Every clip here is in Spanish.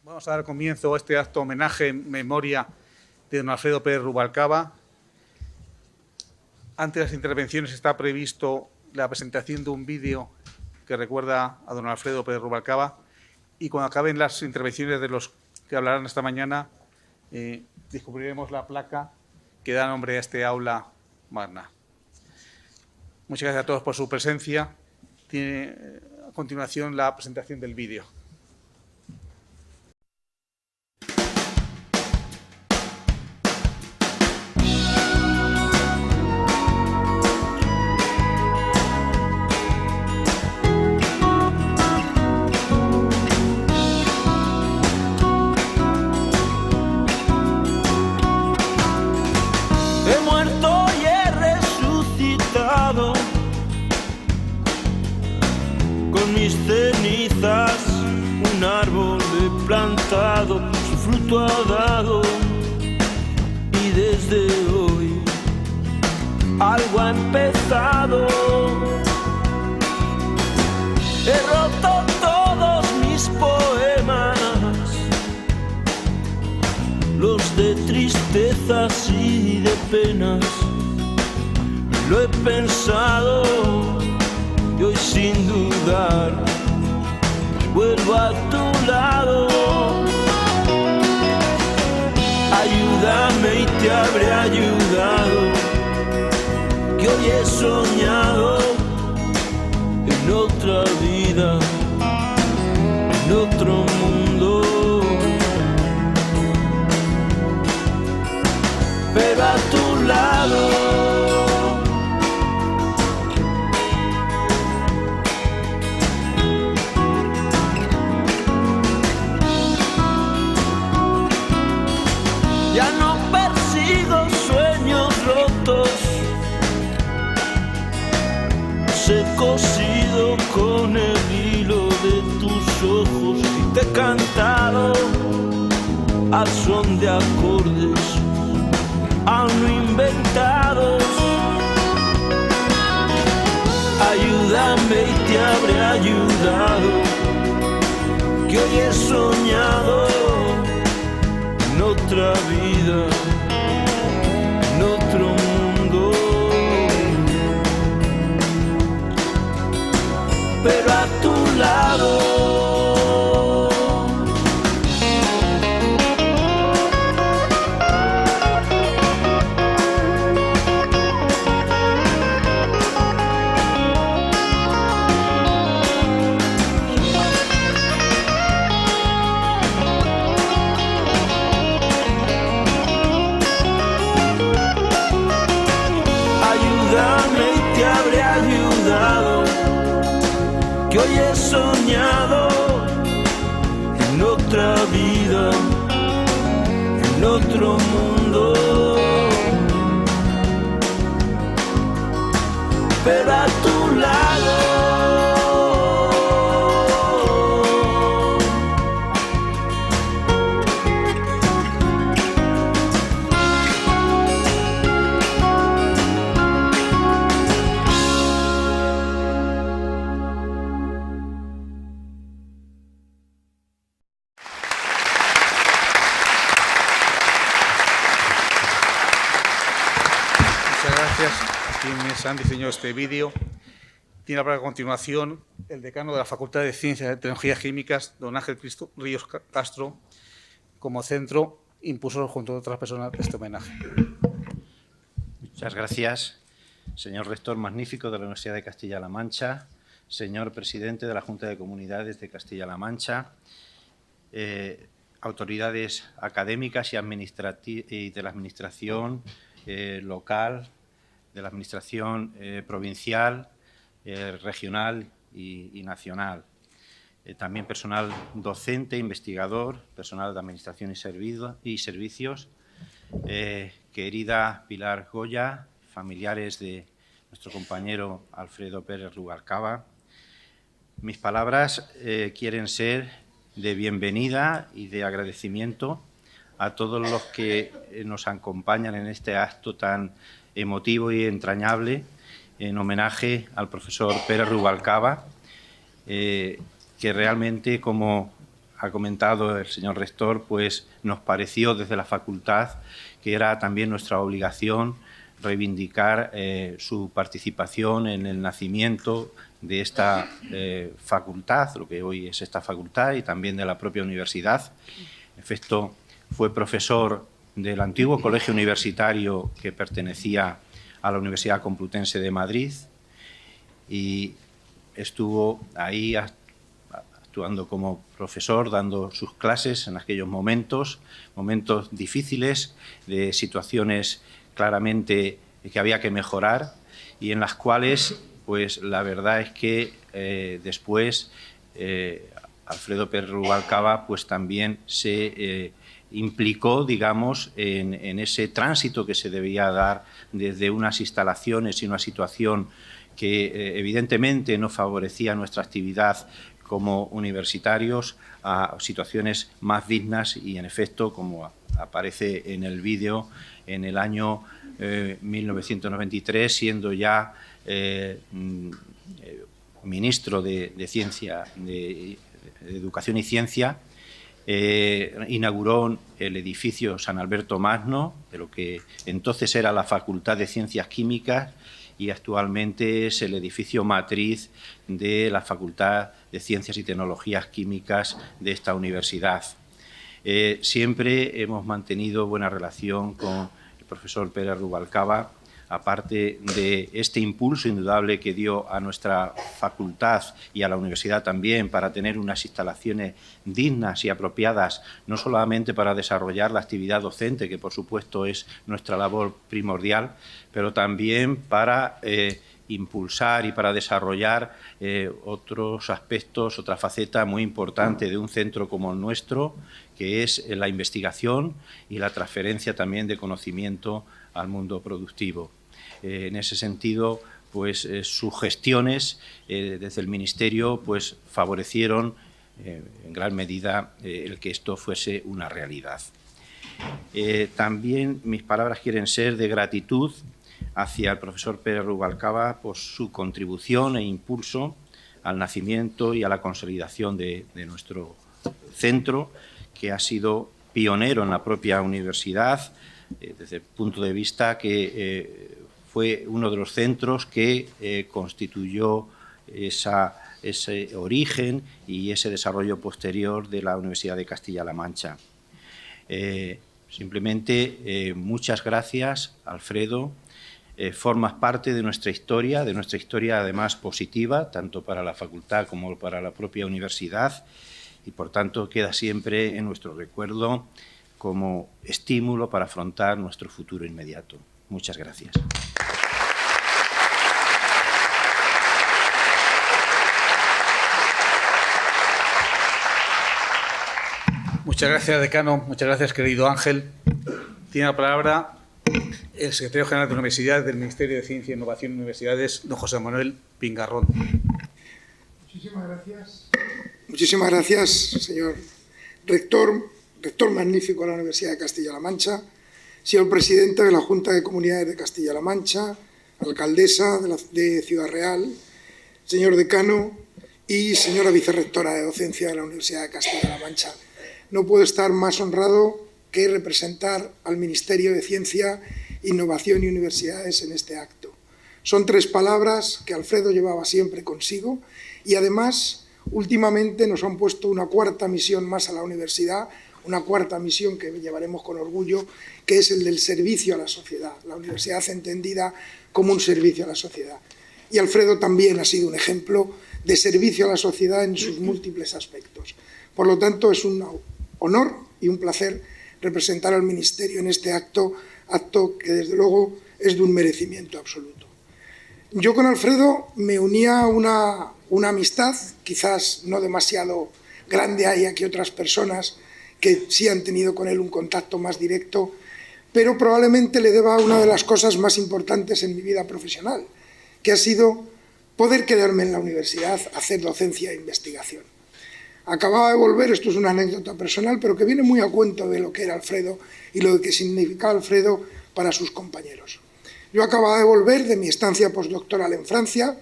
Vamos a dar comienzo a este acto homenaje en memoria de don Alfredo Pérez Rubalcaba. Antes de las intervenciones está previsto la presentación de un vídeo que recuerda a don Alfredo Pérez Rubalcaba, y cuando acaben las intervenciones de los que hablarán esta mañana, descubriremos la placa que da nombre a este aula magna. Muchas gracias a todos por su presencia. Tiene a continuación la presentación del vídeo. He muerto y he resucitado, con mis cenizas un árbol he plantado, su fruto ha dado, y desde hoy algo ha empezado. He roto todos mis poemas, los de tristezas y de penas. Lo he pensado y hoy sin dudar vuelvo a tu lado. Ayúdame y te habré ayudado, que hoy he soñado en otra vida, en otro mundo. Pero a tu lado. Ya no persigo sueños rotos, los he cosido con el hilo de tus ojos y te he cantado al son de acordes aún no inventados. Ayúdame y te habré ayudado, que hoy he soñado en otra vida, en otro mundo. Pero a tu lado. Que hoy he soñado en otra vida, en otro mundo. Pero a tu lado. Quienes han diseñado este vídeo. Tiene la palabra a continuación el decano de la Facultad de Ciencias y Tecnologías Químicas, don Ángel Ríos Castro, como centro impulsor junto a otras personas de este homenaje. Muchas gracias, señor rector magnífico de la Universidad de Castilla-La Mancha, señor presidente de la Junta de Comunidades de Castilla-La Mancha, autoridades académicas y de la administración local, de la administración provincial, regional y nacional. También personal docente, investigador, personal de administración y servicios, querida Pilar Goya, familiares de nuestro compañero Alfredo Pérez Rubalcaba. Mis palabras quieren ser de bienvenida y de agradecimiento a todos los que nos acompañan en este acto tan emotivo y entrañable en homenaje al profesor Pérez Rubalcaba, que realmente, como ha comentado el señor rector, pues nos pareció desde la facultad que era también nuestra obligación reivindicar su participación en el nacimiento de esta facultad, lo que hoy es esta facultad, y también de la propia universidad. En efecto, fue profesor del antiguo colegio universitario que pertenecía a la Universidad Complutense de Madrid y estuvo ahí actuando como profesor, dando sus clases en aquellos momentos difíciles, de situaciones claramente que había que mejorar y en las cuales, pues la verdad es que después Alfredo Pérez Rubalcaba pues también se implicó, digamos, en ese tránsito que se debía dar desde unas instalaciones y una situación que evidentemente no favorecía nuestra actividad como universitarios a situaciones más dignas y, en efecto, como aparece en el vídeo, en el año 1993, siendo ya ministro de Ciencia, de Educación y Ciencia, inauguró el edificio San Alberto Magno, de lo que entonces era la Facultad de Ciencias Químicas, y actualmente es el edificio matriz de la Facultad de Ciencias y Tecnologías Químicas de esta universidad. Siempre hemos mantenido buena relación con el profesor Pérez Rubalcaba, aparte de este impulso indudable que dio a nuestra facultad y a la universidad también para tener unas instalaciones dignas y apropiadas, no solamente para desarrollar la actividad docente, que por supuesto es nuestra labor primordial, pero también para impulsar y para desarrollar otros aspectos, otra faceta muy importante de un centro como el nuestro, que es la investigación y la transferencia también de conocimiento al mundo productivo. En ese sentido, pues sus gestiones desde el Ministerio pues favorecieron en gran medida el que esto fuese una realidad. También mis palabras quieren ser de gratitud hacia el profesor Pérez Rubalcaba por su contribución e impulso al nacimiento y a la consolidación de nuestro centro, que ha sido pionero en la propia universidad, desde el punto de vista que fue uno de los centros que constituyó ese origen y ese desarrollo posterior de la Universidad de Castilla-La Mancha. Simplemente muchas gracias, Alfredo. Formas parte de nuestra historia además positiva, tanto para la facultad como para la propia universidad, y por tanto queda siempre en nuestro recuerdo como estímulo para afrontar nuestro futuro inmediato. Muchas gracias. Muchas gracias, decano. Muchas gracias, querido Ángel. Tiene la palabra el secretario general de la Universidad del Ministerio de Ciencia, Innovación y Universidades, don José Manuel Pingarrón. Muchísimas gracias. Muchísimas gracias, señor rector magnífico de la Universidad de Castilla-La Mancha, señor presidente de la Junta de Comunidades de Castilla-La Mancha, alcaldesa de Ciudad Real, señor decano y señora vicerrectora de docencia de la Universidad de Castilla-La Mancha. No puedo estar más honrado que representar al Ministerio de Ciencia, Innovación y Universidades en este acto. Son 3 palabras que Alfredo llevaba siempre consigo y además últimamente nos han puesto una 4ª misión más a la universidad, una 4ª misión que llevaremos con orgullo, que es el del servicio a la sociedad, la universidad entendida como un servicio a la sociedad. Y Alfredo también ha sido un ejemplo de servicio a la sociedad en sus múltiples aspectos. Por lo tanto, es un honor y un placer representar al Ministerio en este acto que desde luego es de un merecimiento absoluto. Yo con Alfredo me unía a una amistad, quizás no demasiado grande, hay aquí otras personas que sí han tenido con él un contacto más directo, pero probablemente le deba una de las cosas más importantes en mi vida profesional, que ha sido poder quedarme en la universidad, hacer docencia e investigación. Acababa de volver, esto es una anécdota personal, pero que viene muy a cuento de lo que era Alfredo y lo que significaba Alfredo para sus compañeros. Yo acababa de volver de mi estancia postdoctoral en Francia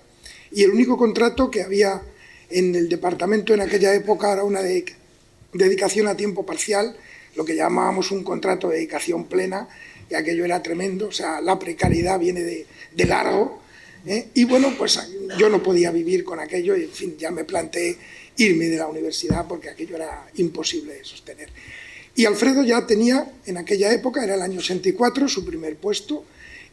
y el único contrato que había en el departamento en aquella época era una de dedicación a tiempo parcial, lo que llamábamos un contrato de dedicación plena, y aquello era tremendo, o sea, la precariedad viene de largo, y bueno, pues yo no podía vivir con aquello y, en fin, ya me planteé irme de la universidad porque aquello era imposible de sostener. Y Alfredo ya tenía, en aquella época, era el año 84, su primer puesto,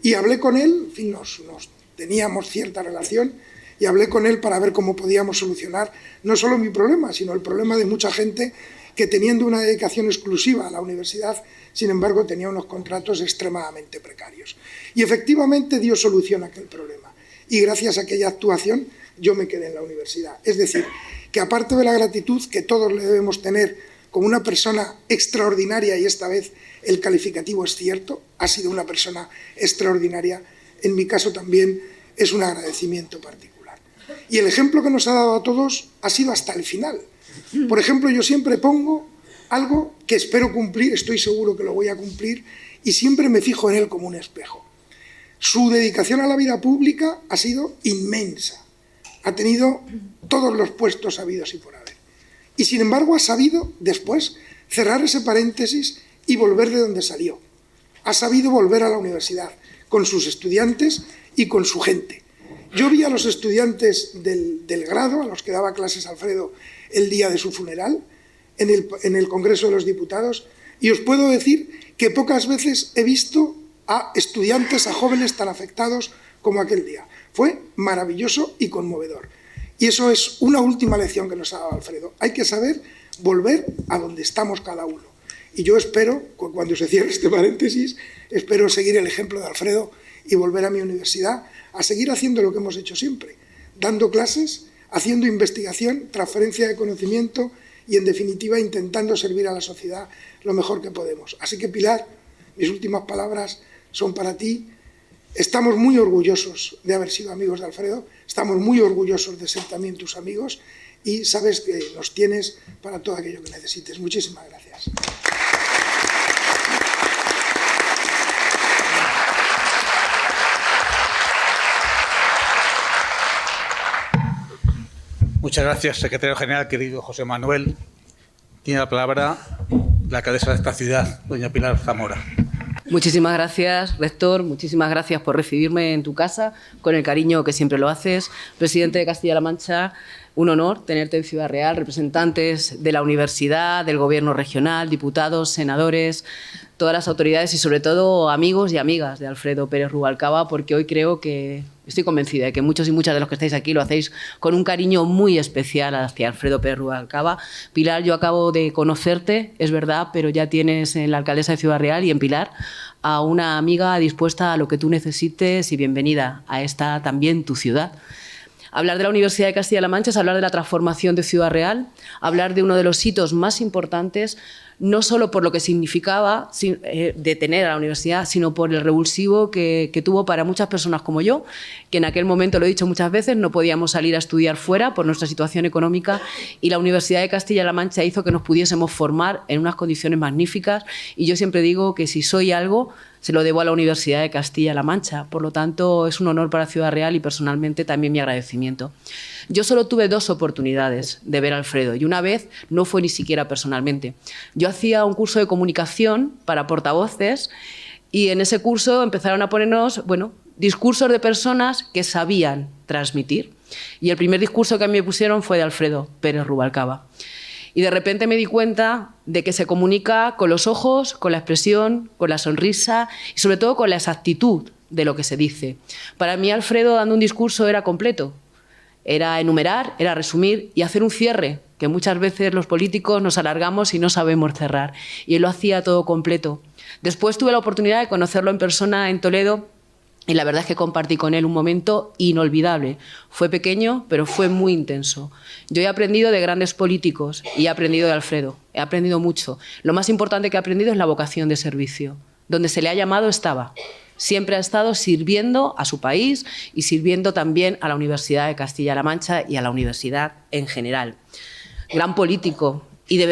y hablé con él, en fin, nos teníamos cierta relación, y hablé con él para ver cómo podíamos solucionar no solo mi problema, sino el problema de mucha gente que, teniendo una dedicación exclusiva a la universidad, sin embargo, tenía unos contratos extremadamente precarios. Y efectivamente dio solución a aquel problema. Y gracias a aquella actuación yo me quedé en la universidad. Es decir, que aparte de la gratitud que todos le debemos tener como una persona extraordinaria, y esta vez el calificativo es cierto, ha sido una persona extraordinaria, en mi caso también es un agradecimiento particular. Y el ejemplo que nos ha dado a todos ha sido hasta el final. Por ejemplo, yo siempre pongo algo que espero cumplir, estoy seguro que lo voy a cumplir, y siempre me fijo en él como un espejo. Su dedicación a la vida pública ha sido inmensa. Ha tenido todos los puestos habidos y por haber. Y sin embargo ha sabido después cerrar ese paréntesis y volver de donde salió. Ha sabido volver a la universidad con sus estudiantes y con su gente. Yo vi a los estudiantes del grado, a los que daba clases Alfredo el día de su funeral, en el Congreso de los Diputados, y os puedo decir que pocas veces he visto a estudiantes, a jóvenes tan afectados como aquel día. Fue maravilloso y conmovedor. Y eso es una última lección que nos ha dado Alfredo. Hay que saber volver a donde estamos cada uno. Y yo espero, cuando se cierre este paréntesis, espero seguir el ejemplo de Alfredo y volver a mi universidad a seguir haciendo lo que hemos hecho siempre, dando clases, haciendo investigación, transferencia de conocimiento y, en definitiva, intentando servir a la sociedad lo mejor que podemos. Así que, Pilar, mis últimas palabras son para ti. Estamos muy orgullosos de haber sido amigos de Alfredo, estamos muy orgullosos de ser también tus amigos y sabes que nos tienes para todo aquello que necesites. Muchísimas gracias. Muchas gracias, secretario general, querido José Manuel. Tiene la palabra la alcaldesa de esta ciudad, doña Pilar Zamora. Muchísimas gracias, rector. Muchísimas gracias por recibirme en tu casa con el cariño que siempre lo haces. Presidente de Castilla-La Mancha, un honor tenerte en Ciudad Real, representantes de la universidad, del gobierno regional, diputados, senadores, todas las autoridades y sobre todo amigos y amigas de Alfredo Pérez Rubalcaba, porque hoy creo que estoy convencida de que muchos y muchas de los que estáis aquí lo hacéis con un cariño muy especial hacia Alfredo Pérez Rubalcaba. Pilar, yo acabo de conocerte, es verdad, pero ya tienes en la alcaldesa de Ciudad Real y en Pilar a una amiga dispuesta a lo que tú necesites y bienvenida a esta también tu ciudad. Hablar de la Universidad de Castilla-La Mancha es hablar de la transformación de Ciudad Real, hablar de uno de los hitos más importantes, no solo por lo que significaba de tener a la universidad, sino por el revulsivo que tuvo para muchas personas como yo, que en aquel momento, lo he dicho muchas veces, no podíamos salir a estudiar fuera por nuestra situación económica, y la Universidad de Castilla-La Mancha hizo que nos pudiésemos formar en unas condiciones magníficas, y yo siempre digo que si soy algo, se lo debo a la Universidad de Castilla-La Mancha. Por lo tanto, es un honor para Ciudad Real y personalmente también mi agradecimiento. Yo solo tuve 2 oportunidades de ver a Alfredo y una vez no fue ni siquiera personalmente. Yo hacía un curso de comunicación para portavoces y en ese curso empezaron a ponernos, discursos de personas que sabían transmitir. Y el primer discurso que a mí me pusieron fue de Alfredo Pérez Rubalcaba. Y de repente me di cuenta de que se comunica con los ojos, con la expresión, con la sonrisa y sobre todo con la exactitud de lo que se dice. Para mí Alfredo dando un discurso era completo. Era enumerar, era resumir y hacer un cierre, que muchas veces los políticos nos alargamos y no sabemos cerrar. Y él lo hacía todo completo. Después tuve la oportunidad de conocerlo en persona en Toledo y la verdad es que compartí con él un momento inolvidable. Fue pequeño, pero fue muy intenso. Yo he aprendido de grandes políticos y he aprendido de Alfredo. He aprendido mucho. Lo más importante que he aprendido es la vocación de servicio. Donde se le ha llamado estaba. Siempre ha estado sirviendo a su país y sirviendo también a la Universidad de Castilla-La Mancha y a la universidad en general. Gran político y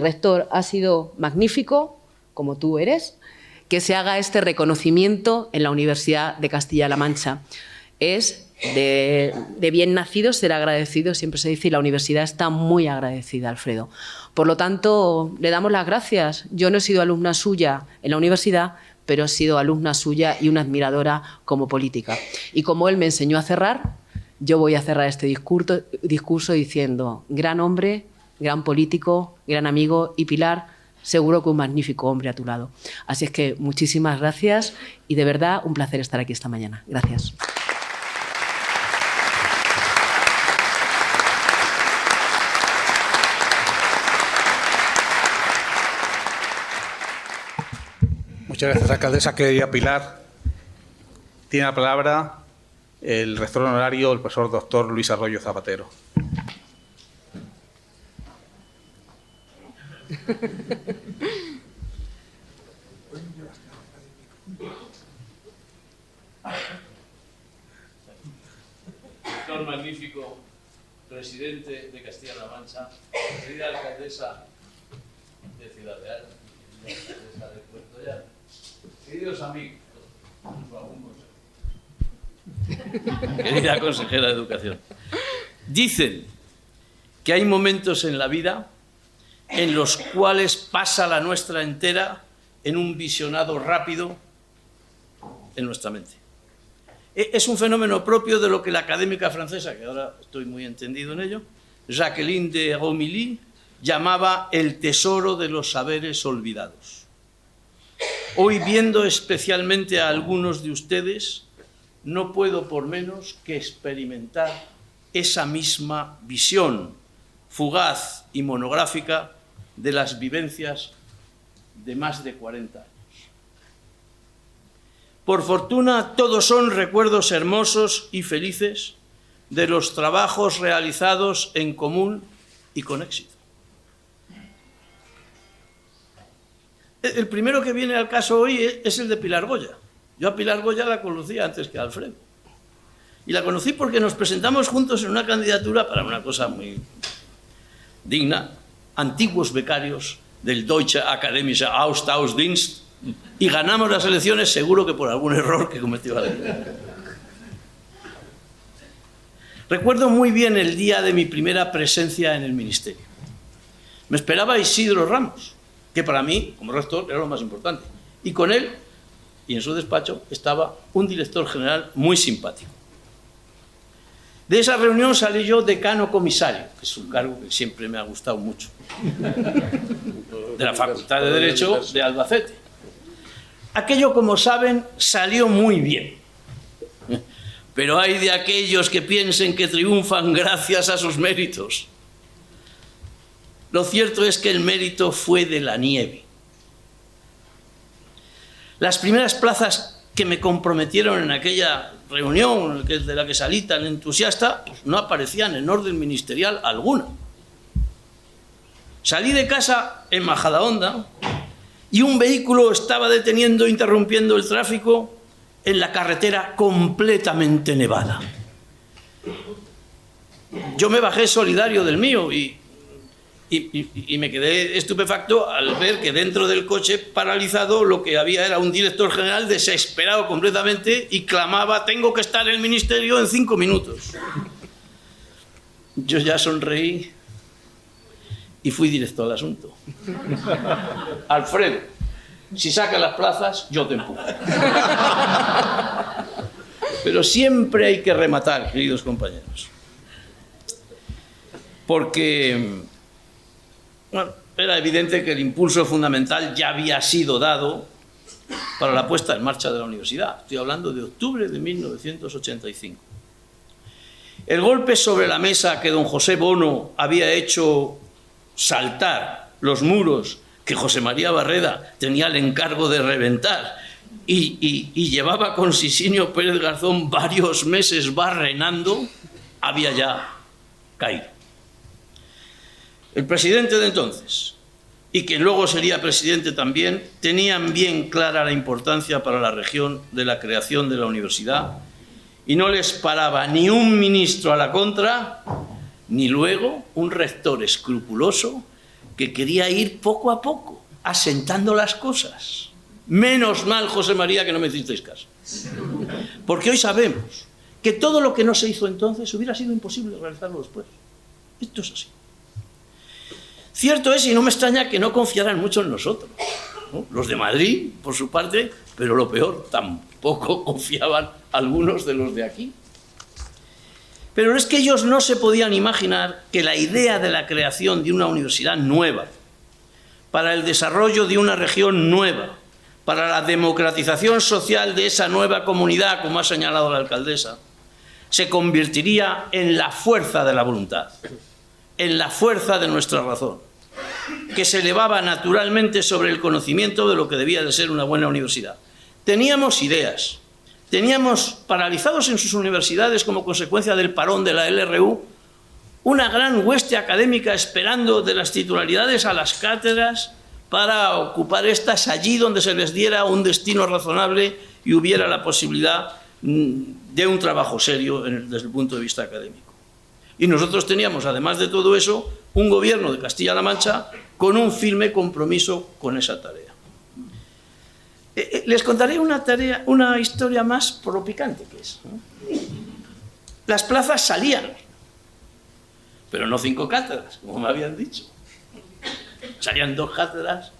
rector, ha sido magnífico, como tú eres, que se haga este reconocimiento en la Universidad de Castilla-La Mancha. Es de bien nacido ser agradecido, siempre se dice, y la universidad está muy agradecida, Alfredo, Por lo tanto, le damos las gracias. Yo no he sido alumna suya en la universidad, pero he sido alumna suya y una admiradora como política. Y como él me enseñó a cerrar, yo voy a cerrar este discurso diciendo: gran hombre, gran político, gran amigo y Pilar, seguro que un magnífico hombre a tu lado. Así es que muchísimas gracias y de verdad un placer estar aquí esta mañana. Gracias. Muchas gracias, alcaldesa. Querida Pilar, tiene la palabra el rector honorario, el profesor doctor Luis Arroyo Zapatero. Doctor magnífico, presidente de Castilla-La Mancha, querida alcaldesa de Ciudad Real, alcaldesa de Puerto Llano, queridos amigos, querida consejera de Educación. Dicen que hay momentos en la vida en los cuales pasa la nuestra entera en un visionado rápido en nuestra mente. Es un fenómeno propio de lo que la académica francesa, que ahora estoy muy entendido en ello, Jacqueline de Romilly, llamaba el tesoro de los saberes olvidados. Hoy, viendo especialmente a algunos de ustedes, no puedo por menos que experimentar esa misma visión fugaz y monográfica de las vivencias de más de 40 años. Por fortuna, todos son recuerdos hermosos y felices de los trabajos realizados en común y con éxito. El primero que viene al caso hoy es el de Pilar Goya. Yo a Pilar Goya la conocía antes que a Alfredo. Y la conocí porque nos presentamos juntos en una candidatura para una cosa muy digna, antiguos becarios del Deutsche Akademische Austauschdienst, y ganamos las elecciones seguro que por algún error que cometió alguien. Recuerdo muy bien el día de mi primera presencia en el ministerio. Me esperaba Isidro Ramos, que para mí, como rector, era lo más importante. Y con él, y en su despacho, estaba un director general muy simpático. De esa reunión salí yo decano comisario, que es un cargo que siempre me ha gustado mucho, de la Facultad de Derecho de Albacete. Aquello, como saben, salió muy bien. Pero hay de aquellos que piensen que triunfan gracias a sus méritos. Lo cierto es que el mérito fue de la nieve. Las primeras plazas que me comprometieron en aquella reunión de la que salí tan entusiasta, pues no aparecían en orden ministerial alguna. Salí de casa en Majadahonda y un vehículo estaba interrumpiendo el tráfico en la carretera completamente nevada. Yo me bajé solidario del mío y me quedé estupefacto al ver que dentro del coche paralizado lo que había era un director general desesperado completamente y clamaba: tengo que estar en el ministerio en 5 minutos. Yo ya sonreí y fui directo al asunto. Alfredo, si sacas las plazas, yo te empujo. Pero siempre hay que rematar, queridos compañeros. Porque bueno, era evidente que el impulso fundamental ya había sido dado para la puesta en marcha de la universidad. Estoy hablando de octubre de 1985. El golpe sobre la mesa que don José Bono había hecho saltar los muros que José María Barreda tenía el encargo de reventar y llevaba con Sisinio Pérez Garzón varios meses barrenando, había ya caído. El presidente de entonces, y quien luego sería presidente también, tenían bien clara la importancia para la región de la creación de la universidad y no les paraba ni un ministro a la contra, ni luego un rector escrupuloso que quería ir poco a poco, asentando las cosas. Menos mal, José María, que no me hicisteis caso. Porque hoy sabemos que todo lo que no se hizo entonces hubiera sido imposible realizarlo después. Esto es así. Cierto es, y no me extraña, que no confiaran mucho en nosotros, ¿no? Los de Madrid, por su parte, pero lo peor, tampoco confiaban algunos de los de aquí. Pero es que ellos no se podían imaginar que la idea de la creación de una universidad nueva, para el desarrollo de una región nueva, para la democratización social de esa nueva comunidad, como ha señalado la alcaldesa, se convertiría en la fuerza de la voluntad, en la fuerza de nuestra razón, que se elevaba naturalmente sobre el conocimiento de lo que debía de ser una buena universidad. Teníamos ideas, teníamos paralizados en sus universidades como consecuencia del parón de la LRU una gran hueste académica esperando de las titularidades a las cátedras para ocupar estas allí donde se les diera un destino razonable y hubiera la posibilidad de un trabajo serio desde el punto de vista académico. Y nosotros teníamos, además de todo eso, un gobierno de Castilla-La Mancha con un firme compromiso con esa tarea. Les contaré una historia más por lo picante que es, ¿no? Las plazas salían, pero no 5 cátedras, como me habían dicho. Salían 2 cátedras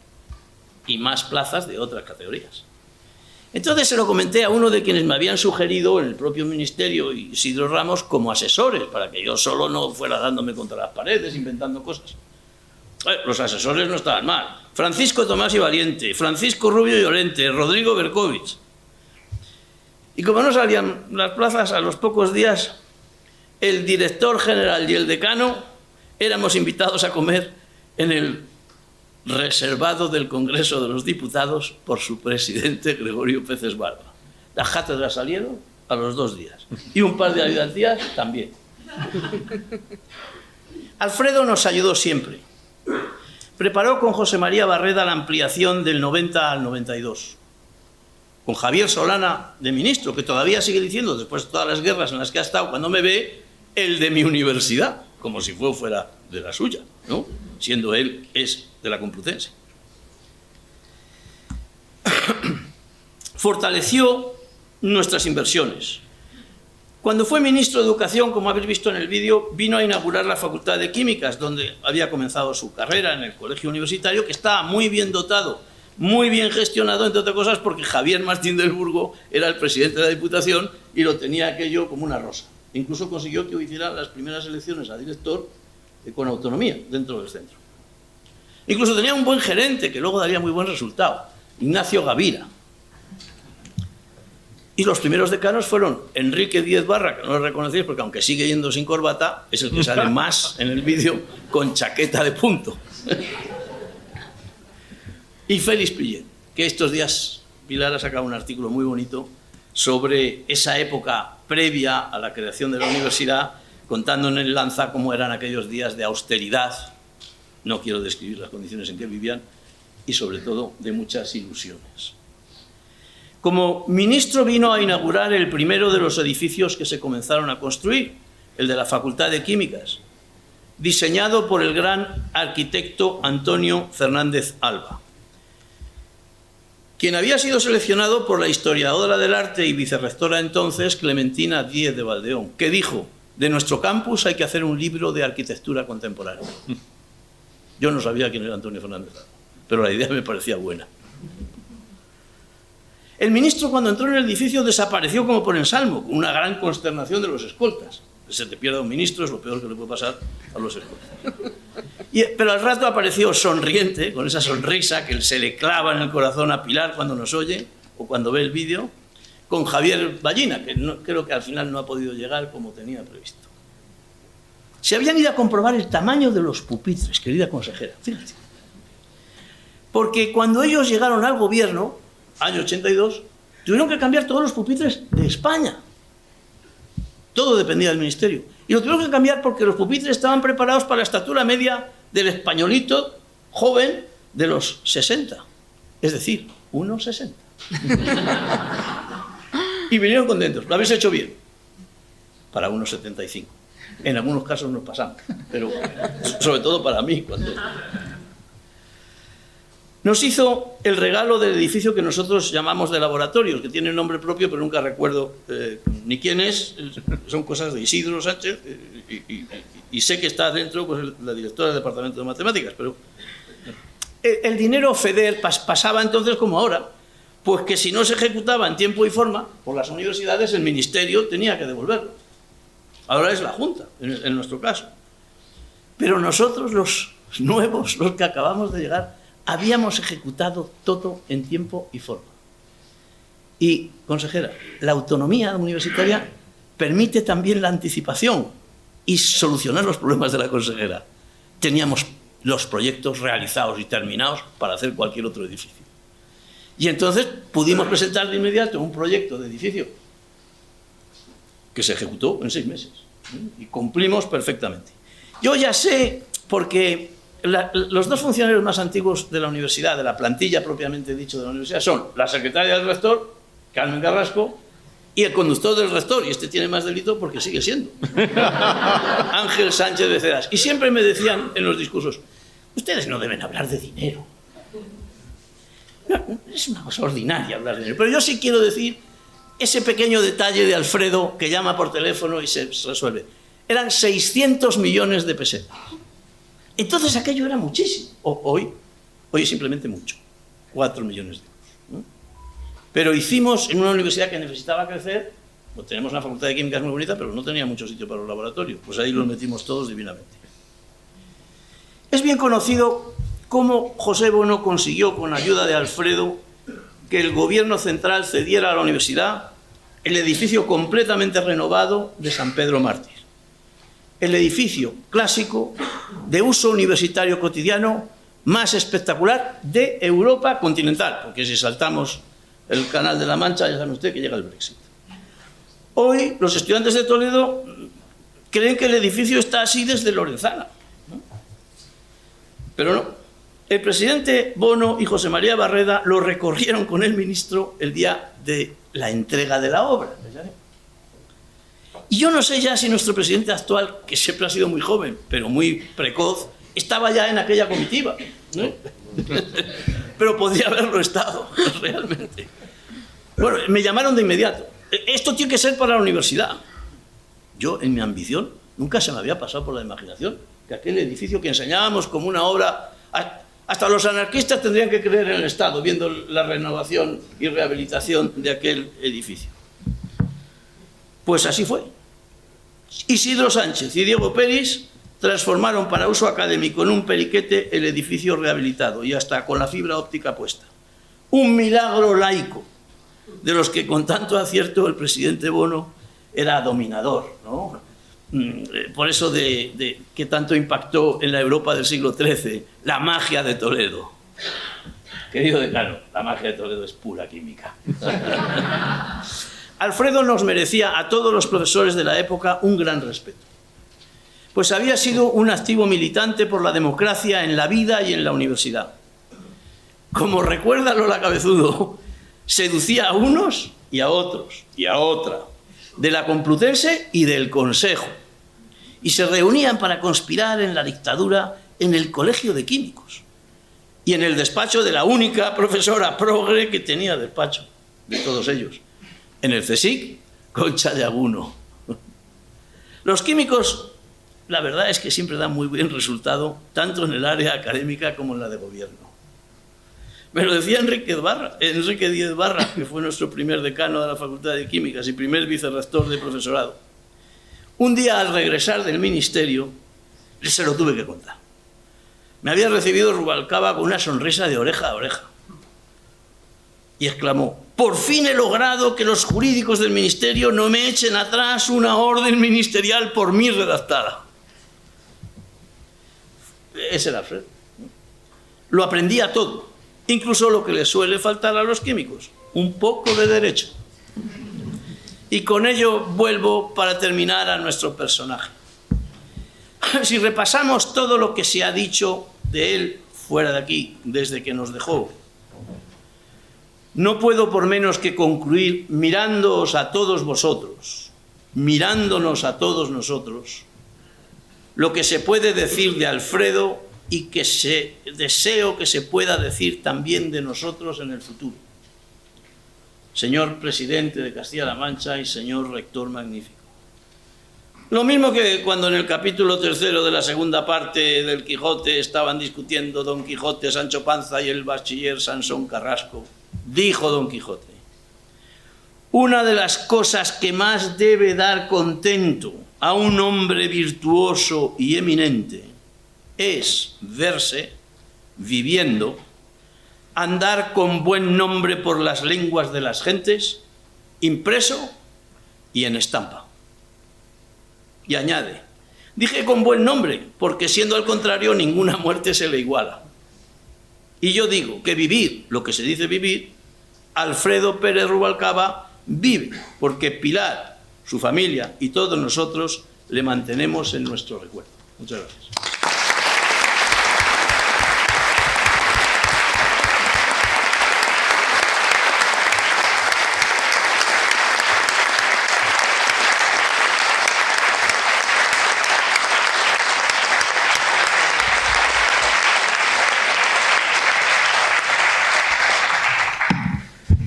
y más plazas de otras categorías. Entonces se lo comenté a uno de quienes me habían sugerido en el propio ministerio, Isidro Ramos, como asesores, para que yo solo no fuera dándome contra las paredes, inventando cosas. Los asesores no estaban mal. Francisco Tomás y Valiente, Francisco Rubio Llorente, Rodrigo Berkovich. Y como no salían las plazas, a los pocos días, el director general y el decano éramos invitados a comer en el reservado del Congreso de los Diputados por su presidente Gregorio Peces Barba. Las cátedras salieron a los 2 días y un par de ayudantías también. Alfredo nos ayudó siempre. Preparó con José María Barreda la ampliación del 90 al 92. Con Javier Solana de ministro, que todavía sigue diciendo, después de todas las guerras en las que ha estado, cuando me ve, el de mi universidad, como si fuera de la suya, ¿no? Siendo él es de la Complutense. Fortaleció nuestras inversiones. Cuando fue ministro de Educación, como habéis visto en el vídeo, vino a inaugurar la Facultad de Químicas, donde había comenzado su carrera en el colegio universitario, que estaba muy bien dotado, muy bien gestionado, entre otras cosas, porque Javier Martín del Burgo era el presidente de la Diputación y lo tenía aquello como una rosa. Incluso consiguió que hicieran las primeras elecciones a director con autonomía dentro del centro. Incluso tenía un buen gerente que luego daría muy buen resultado, Ignacio Gavira. Y los primeros decanos fueron Enrique Díez Barra, que no lo reconocéis porque aunque sigue yendo sin corbata, es el que sale más en el vídeo con chaqueta de punto. Y Félix Pillén, que estos días Pilar ha sacado un artículo muy bonito sobre esa época previa a la creación de la universidad, contando en el Lanza cómo eran aquellos días de austeridad, no quiero describir las condiciones en que vivían, y sobre todo de muchas ilusiones. Como ministro vino a inaugurar el primero de los edificios que se comenzaron a construir, el de la Facultad de Químicas, diseñado por el gran arquitecto Antonio Fernández Alba, quien había sido seleccionado por la historiadora del arte y vicerrectora entonces, Clementina Díez de Valdeón, que dijo: de nuestro campus hay que hacer un libro de arquitectura contemporánea. Yo no sabía quién era Antonio Fernández Alba, pero la idea me parecía buena. El ministro, cuando entró en el edificio, desapareció como por ensalmo, con una gran consternación de los escoltas. Se te pierda un ministro es lo peor que le puede pasar a los escoltas. Pero al rato apareció sonriente, con esa sonrisa que se le clava en el corazón a Pilar cuando nos oye o cuando ve el vídeo, con Javier Ballina, que creo que al final no ha podido llegar como tenía previsto. Se habían ido a comprobar el tamaño de los pupitres, querida consejera, fíjate. Porque cuando ellos llegaron al gobierno, año 82, tuvieron que cambiar todos los pupitres de España. Todo dependía del ministerio. Y lo tuvieron que cambiar porque los pupitres estaban preparados para la estatura media del españolito joven de los 60. Es decir, 1,60. Y vinieron contentos. Lo habéis hecho bien. Para 1,75. En algunos casos nos pasamos. Pero sobre todo para mí. nos hizo el regalo del edificio que nosotros llamamos de laboratorios, que tiene nombre propio, pero nunca recuerdo ni quién es. Son cosas de Isidro Sánchez, y sé que está dentro, pues, la directora del Departamento de Matemáticas, pero el dinero FEDER pasaba entonces como ahora, pues que si no se ejecutaba en tiempo y forma por las universidades, el Ministerio tenía que devolverlo. Ahora es la Junta, en nuestro caso. Pero nosotros, los nuevos, los que acabamos de llegar, habíamos ejecutado todo en tiempo y forma. Y, consejera, la autonomía universitaria permite también la anticipación y solucionar los problemas de la consejera. Teníamos los proyectos realizados y terminados para hacer cualquier otro edificio. Y entonces pudimos presentar de inmediato un proyecto de edificio que se ejecutó en 6 meses. Y cumplimos perfectamente. Yo ya sé, porque los 2 funcionarios más antiguos de la universidad, de la plantilla propiamente dicho de la universidad, son la secretaria del rector, Carmen Carrasco, y el conductor del rector, y este tiene más delito porque sigue siendo, Ángel Sánchez Beceras. Y siempre me decían en los discursos, ustedes no deben hablar de dinero. No, es una cosa ordinaria hablar de dinero. Pero yo sí quiero decir ese pequeño detalle de Alfredo que llama por teléfono y se resuelve. Eran 600 millones de pesetas. Entonces aquello era muchísimo. Hoy es simplemente mucho. 4 millones de euros, ¿no? Pero hicimos en una universidad que necesitaba crecer, pues tenemos una facultad de química muy bonita, pero no tenía mucho sitio para los laboratorios. Pues ahí los metimos todos divinamente. Es bien conocido cómo José Bono consiguió, con ayuda de Alfredo, que el gobierno central cediera a la universidad el edificio completamente renovado de San Pedro Mártir. El edificio clásico de uso universitario cotidiano más espectacular de Europa continental, porque si saltamos el Canal de la Mancha, ya sabe usted que llega el Brexit. Hoy los estudiantes de Toledo creen que el edificio está así desde Lorenzana, ¿no? Pero no. El presidente Bono y José María Barreda lo recorrieron con el ministro el día de la entrega de la obra. Y yo no sé ya si nuestro presidente actual, que siempre ha sido muy joven, pero muy precoz, estaba ya en aquella comitiva, ¿no? Pero podría haberlo estado, realmente. Bueno, me llamaron de inmediato. Esto tiene que ser para la universidad. Yo, en mi ambición, nunca se me había pasado por la imaginación que aquel edificio que enseñábamos como una obra... Hasta los anarquistas tendrían que creer en el Estado, viendo la renovación y rehabilitación de aquel edificio. Pues así fue. Isidro Sánchez y Diego Peris transformaron para uso académico en un periquete el edificio rehabilitado y hasta con la fibra óptica puesta. Un milagro laico, de los que con tanto acierto el presidente Bono era dominador, ¿no? Por eso de que tanto impactó en la Europa del siglo XIII, la magia de Toledo. Querido decano, la magia de Toledo es pura química. Alfredo nos merecía a todos los profesores de la época un gran respeto, pues había sido un activo militante por la democracia en la vida y en la universidad. Como recuerda Lola Cabezudo, seducía a unos y a otros y a otra, de la Complutense y del Consejo, y se reunían para conspirar en la dictadura en el Colegio de Químicos y en el despacho de la única profesora progre que tenía despacho de todos ellos, en el CSIC, Concha de Aguno. Los químicos, la verdad es que siempre dan muy buen resultado, tanto en el área académica como en la de gobierno. Me lo decía Enrique Díez Barra, que fue nuestro primer decano de la Facultad de Químicas y primer vicerrector de profesorado. Un día, al regresar del ministerio, se lo tuve que contar. Me había recibido Rubalcaba con una sonrisa de oreja a oreja. Y exclamó: por fin he logrado que los jurídicos del ministerio no me echen atrás una orden ministerial por mí redactada. Ese era Alfredo. Lo aprendía todo, incluso lo que le suele faltar a los químicos, un poco de derecho. Y con ello vuelvo para terminar a nuestro personaje. Si repasamos todo lo que se ha dicho de él fuera de aquí, desde que nos dejó, no puedo por menos que concluir mirándoos a todos vosotros, mirándonos a todos nosotros, lo que se puede decir de Alfredo y que deseo que se pueda decir también de nosotros en el futuro. Señor presidente de Castilla-La Mancha y señor rector magnífico. Lo mismo que cuando en el capítulo 3 de la segunda parte del Quijote estaban discutiendo Don Quijote, Sancho Panza y el bachiller Sansón Carrasco, dijo Don Quijote: una de las cosas que más debe dar contento a un hombre virtuoso y eminente es verse, viviendo, andar con buen nombre por las lenguas de las gentes, impreso y en estampa. Y añade: dije con buen nombre, porque siendo al contrario ninguna muerte se le iguala. Y yo digo que vivir, lo que se dice vivir, Alfredo Pérez Rubalcaba vive, porque Pilar, su familia y todos nosotros le mantenemos en nuestro recuerdo. Muchas gracias.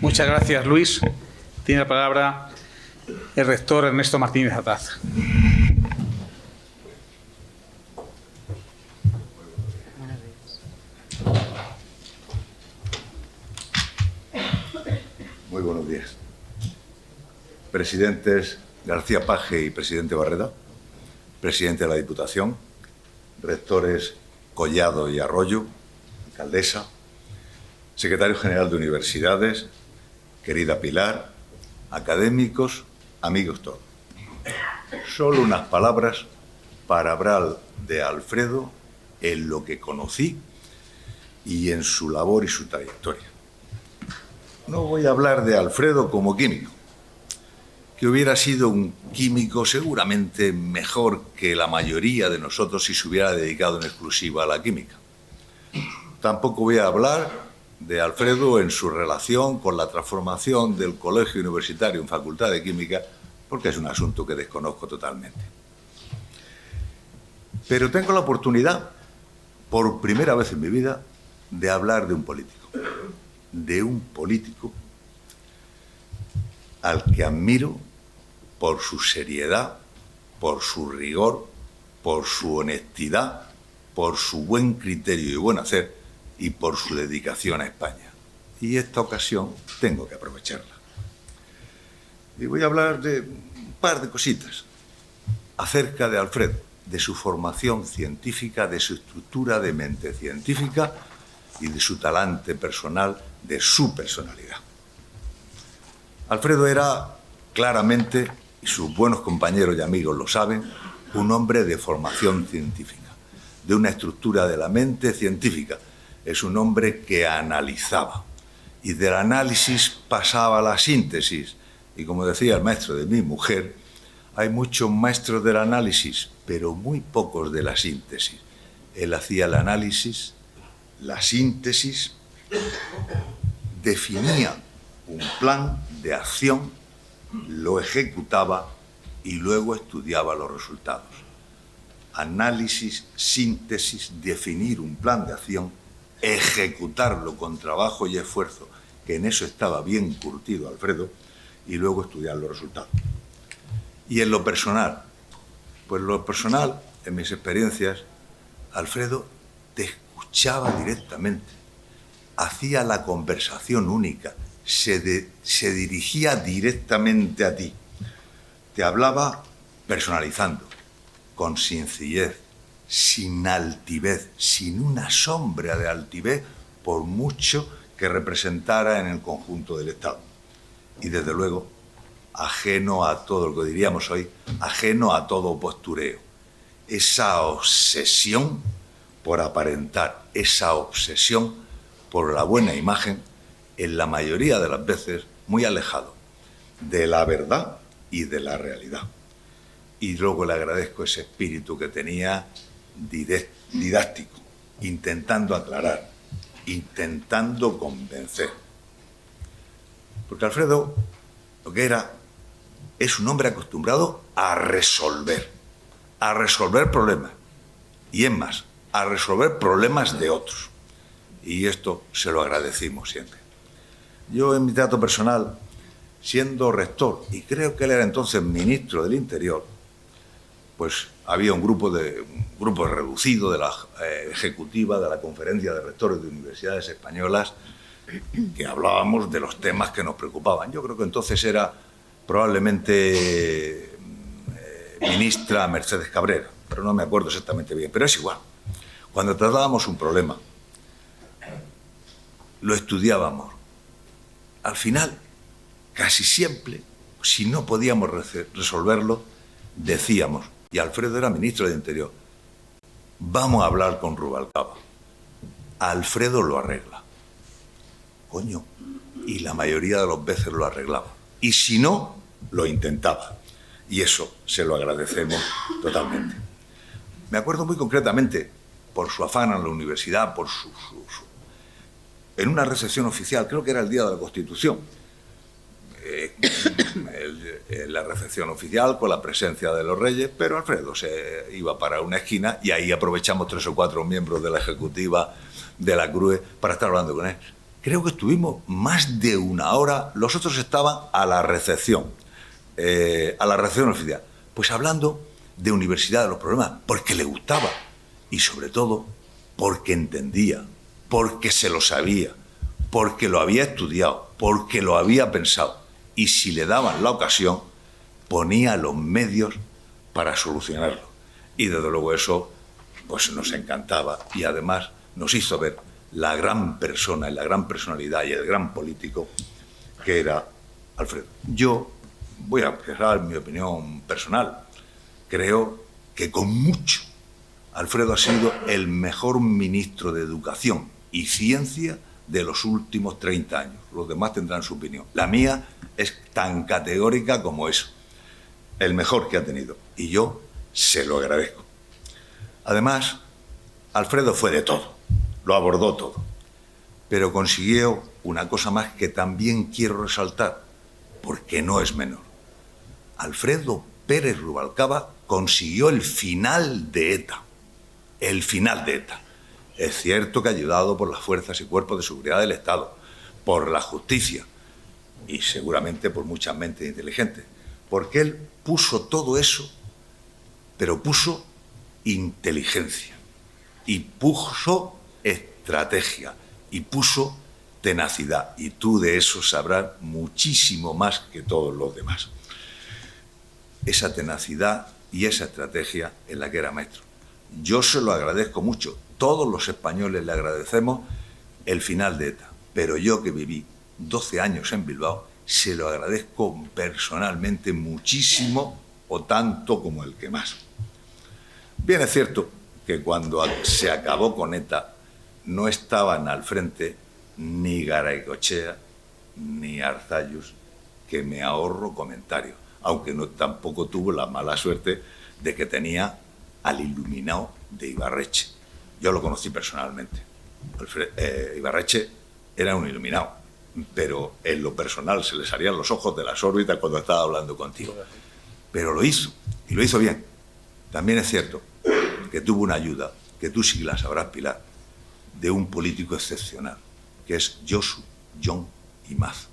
Muchas gracias, Luis. Tiene la palabra el rector Ernesto Martínez Ataz. Muy buenos días. Presidentes García Page y presidente Barreda, presidente de la Diputación, rectores Collado y Arroyo, alcaldesa, secretario general de universidades, querida Pilar, académicos, amigos todos. Solo unas palabras para hablar de Alfredo en lo que conocí y en su labor y su trayectoria. No voy a hablar de Alfredo como químico, que hubiera sido un químico seguramente mejor que la mayoría de nosotros si se hubiera dedicado en exclusiva a la química. Tampoco voy a hablar de Alfredo en su relación con la transformación del colegio universitario en Facultad de Química, porque es un asunto que desconozco totalmente. Pero tengo la oportunidad, por primera vez en mi vida, de hablar de un político al que admiro por su seriedad, por su rigor, por su honestidad, por su buen criterio y buen hacer y por su dedicación a España. Y esta ocasión tengo que aprovecharla. Y voy a hablar de un par de cositas acerca de Alfredo, de su formación científica, de su estructura de mente científica y de su talante personal, de su personalidad. Alfredo era claramente, y sus buenos compañeros y amigos lo saben, un hombre de formación científica, de una estructura de la mente científica. Es un hombre que analizaba y del análisis pasaba a la síntesis. Y como decía el maestro de mi mujer, hay muchos maestros del análisis, pero muy pocos de la síntesis. Él hacía el análisis, la síntesis, definía un plan de acción, lo ejecutaba y luego estudiaba los resultados. Análisis, síntesis, definir un plan de acción, ejecutarlo con trabajo y esfuerzo, que en eso estaba bien curtido Alfredo, y luego estudiar los resultados. Y en lo personal, pues lo personal, en mis experiencias, Alfredo te escuchaba directamente, hacía la conversación única, se dirigía directamente a ti, te hablaba personalizando, con sencillez, sin altivez, sin una sombra de altivez, por mucho que representara en el conjunto del Estado. Y desde luego, ajeno a todo lo que diríamos hoy, ajeno a todo postureo. Esa obsesión por aparentar, esa obsesión por la buena imagen, en la mayoría de las veces muy alejado de la verdad y de la realidad. Y luego le agradezco ese espíritu que tenía didáctico, intentando aclarar, intentando convencer. Porque Alfredo, lo que era, es un hombre acostumbrado a resolver problemas. Y es más, a resolver problemas de otros. Y esto se lo agradecimos siempre. Yo, en mi trato personal, siendo rector, y creo que él era entonces ministro del Interior, pues había un grupo reducido de la ejecutiva de la Conferencia de Rectores de Universidades Españolas que hablábamos de los temas que nos preocupaban. Yo creo que entonces era probablemente ministra Mercedes Cabrera, pero no me acuerdo exactamente bien, pero es igual. Cuando tratábamos un problema, lo estudiábamos. Al final, casi siempre, si no podíamos resolverlo, decíamos, y Alfredo era ministro de Interior, vamos a hablar con Rubalcaba. Alfredo lo arregla. Coño, y la mayoría de las veces lo arreglaba. Y si no, lo intentaba. Y eso se lo agradecemos totalmente. Me acuerdo muy concretamente, por su afán en la universidad, por en una recepción oficial, creo que era el día de la Constitución, la recepción oficial con la presencia de los reyes, pero Alfredo se iba para una esquina y ahí aprovechamos 3 o 4 miembros de la ejecutiva de la CRUE para estar hablando con él. Creo que estuvimos más de 1 hora, los otros estaban a la recepción oficial, pues hablando de universidad, de los problemas, porque le gustaba y sobre todo porque entendía, porque se lo sabía, porque lo había estudiado, porque lo había pensado. Y si le daban la ocasión, ponía los medios para solucionarlo. Y desde luego eso pues nos encantaba y además nos hizo ver la gran persona y la gran personalidad y el gran político que era Alfredo. Yo voy a expresar mi opinión personal. Creo que con mucho Alfredo ha sido el mejor ministro de Educación y Ciencia de los últimos 30 años. Los demás tendrán su opinión. La mía es tan categórica como eso. El mejor que ha tenido. Y yo se lo agradezco. Además, Alfredo fue de todo. Lo abordó todo. Pero consiguió una cosa más que también quiero resaltar, porque no es menor. Alfredo Pérez Rubalcaba consiguió el final de ETA. El final de ETA. Es cierto que ayudado por las fuerzas y cuerpos de seguridad del Estado, por la justicia y seguramente por muchas mentes inteligentes, porque él puso todo eso, pero puso inteligencia y puso estrategia y puso tenacidad, y tú de eso sabrás muchísimo más que todos los demás. Esa tenacidad y esa estrategia en la que era maestro. Yo se lo agradezco mucho. Todos los españoles le agradecemos el final de ETA, pero yo que viví 12 años en Bilbao, se lo agradezco personalmente muchísimo o tanto como el que más. Bien es cierto que cuando se acabó con ETA no estaban al frente ni Garaikoetxea ni Arzallus, que me ahorro comentarios, aunque tampoco tuvo la mala suerte de que tenía al iluminado de Ibarretxe. Yo lo conocí personalmente. Ibarretxe era un iluminado, pero en lo personal se le salían los ojos de las órbitas cuando estaba hablando contigo. Pero lo hizo, y lo hizo bien. También es cierto que tuvo una ayuda, que tú sí la sabrás, Pilar, de un político excepcional, que es Josu Jon Imaz,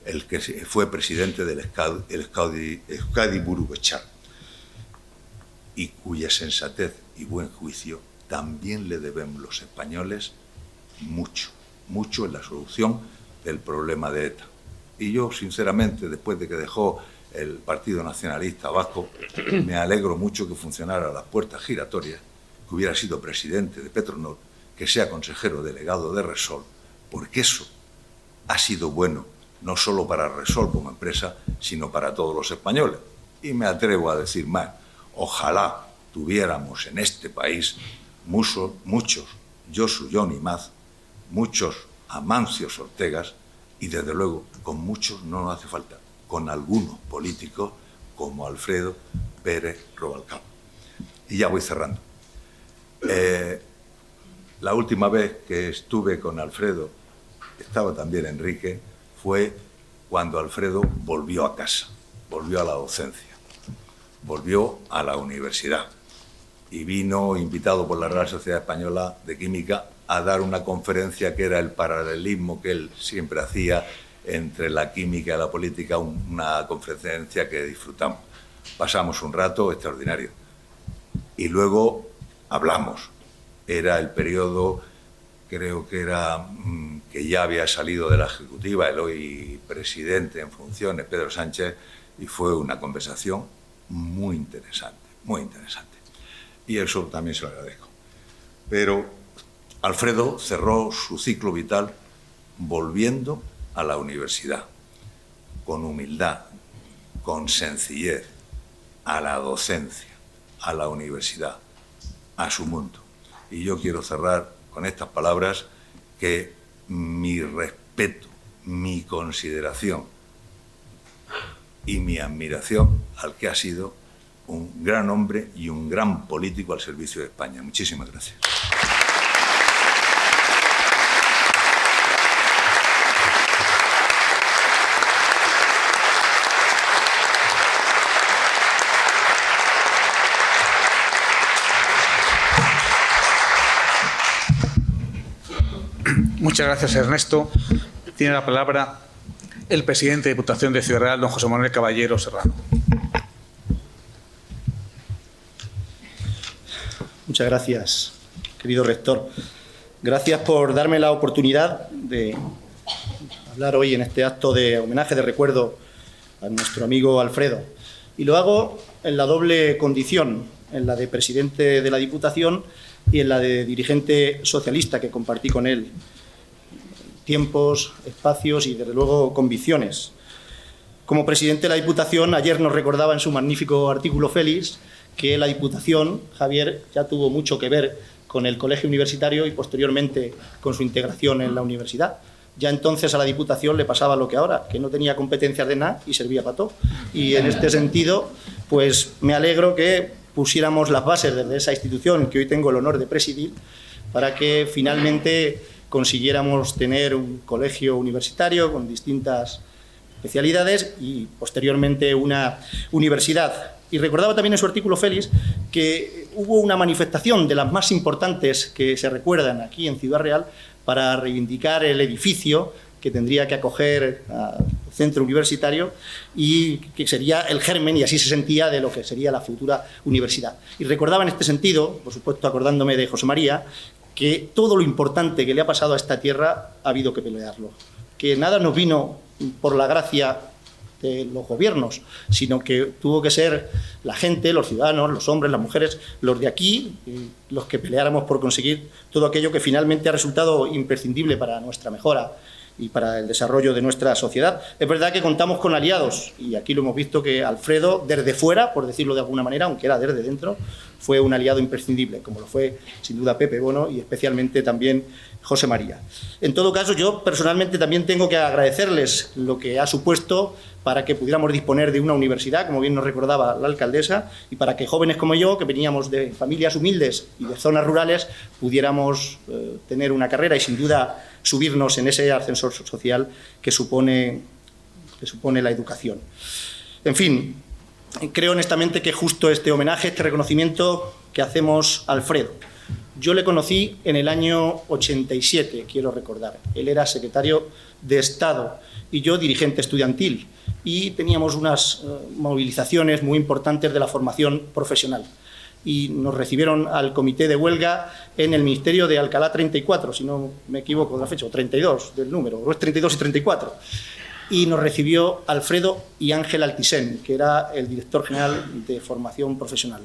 el que fue presidente del Euskadi Buru Batzar, y cuya sensatez y buen juicio también le debemos los españoles mucho, mucho en la solución del problema de ETA. Y yo, sinceramente, después de que dejó el Partido Nacionalista Vasco, me alegro mucho que funcionara a las puertas giratorias, que hubiera sido presidente de Petronor, que sea consejero delegado de Repsol, porque eso ha sido bueno no solo para Repsol como empresa, sino para todos los españoles. Y me atrevo a decir más, ojalá tuviéramos en este país muchos Josu Jon Imaz, muchos Amancios Ortegas y desde luego con muchos no nos hace falta, con algunos políticos como Alfredo Pérez Rubalcaba. Y ya voy cerrando. La última vez que estuve con Alfredo, estaba también Enrique, fue cuando Alfredo volvió a casa, volvió a la docencia, volvió a la universidad. y vino invitado por la Real Sociedad Española de Química a dar una conferencia que era el paralelismo que él siempre hacía entre la química y la política, una conferencia que disfrutamos. Pasamos un rato extraordinario. Y luego hablamos. Era el periodo, creo que era que ya había salido de la Ejecutiva el hoy presidente en funciones, Pedro Sánchez, y fue una conversación muy interesante, muy interesante. Y eso también se lo agradezco. Pero Alfredo cerró su ciclo vital volviendo a la universidad, con humildad, con sencillez, a la docencia, a la universidad, a su mundo. Y yo quiero cerrar con estas palabras, que mi respeto, mi consideración y mi admiración al que ha sido un gran hombre y un gran político al servicio de España. Muchísimas gracias. Muchas gracias, Ernesto. Tiene la palabra el presidente de Diputación de Ciudad Real, don José Manuel Caballero Serrano. Muchas gracias, querido rector. Gracias por darme la oportunidad de hablar hoy en este acto de homenaje, de recuerdo a nuestro amigo Alfredo. Y lo hago en la doble condición, en la de presidente de la Diputación y en la de dirigente socialista que compartí con él tiempos, espacios y, desde luego, convicciones. Como presidente de la Diputación, ayer nos recordaba en su magnífico artículo Félix que la Diputación, Javier, ya tuvo mucho que ver con el colegio universitario y posteriormente con su integración en la universidad. Ya entonces a la Diputación le pasaba lo que ahora, que no tenía competencias de nada y servía para todo. Y en este sentido, pues me alegro que pusiéramos las bases desde esa institución que hoy tengo el honor de presidir para que finalmente consiguiéramos tener un colegio universitario con distintas especialidades y posteriormente una universidad. Y recordaba también en su artículo Félix que hubo una manifestación de las más importantes que se recuerdan aquí en Ciudad Real para reivindicar el edificio que tendría que acoger al centro universitario y que sería el germen, y así se sentía, de lo que sería la futura universidad. Y recordaba en este sentido, por supuesto acordándome de José María, que todo lo importante que le ha pasado a esta tierra ha habido que pelearlo, que nada nos vino por la gracia de los gobiernos, sino que tuvo que ser la gente, los ciudadanos, los hombres, las mujeres, los de aquí, los que peleáramos por conseguir todo aquello que finalmente ha resultado imprescindible para nuestra mejora y para el desarrollo de nuestra sociedad. Es verdad que contamos con aliados, y aquí lo hemos visto que Alfredo, desde fuera, por decirlo de alguna manera, aunque era desde dentro, fue un aliado imprescindible, como lo fue sin duda Pepe Bono y especialmente también José María. En todo caso, yo personalmente también tengo que agradecerles lo que ha supuesto para que pudiéramos disponer de una universidad, como bien nos recordaba la alcaldesa, y para que jóvenes como yo, que veníamos de familias humildes y de zonas rurales, pudiéramos tener una carrera y sin duda subirnos en ese ascensor social que supone la educación. En fin, creo honestamente que justo este homenaje, este reconocimiento que hacemos a Alfredo. Yo le conocí en el año 87, quiero recordar. Él era secretario de Estado y yo dirigente estudiantil, y teníamos unas movilizaciones muy importantes de la formación profesional. Y nos recibieron al comité de huelga en el Ministerio de Alcalá 34, si no me equivoco de la fecha, o 32 del número, o es 32 y 34. Y nos recibió Alfredo y Ángel Altisén, que era el director general de formación profesional.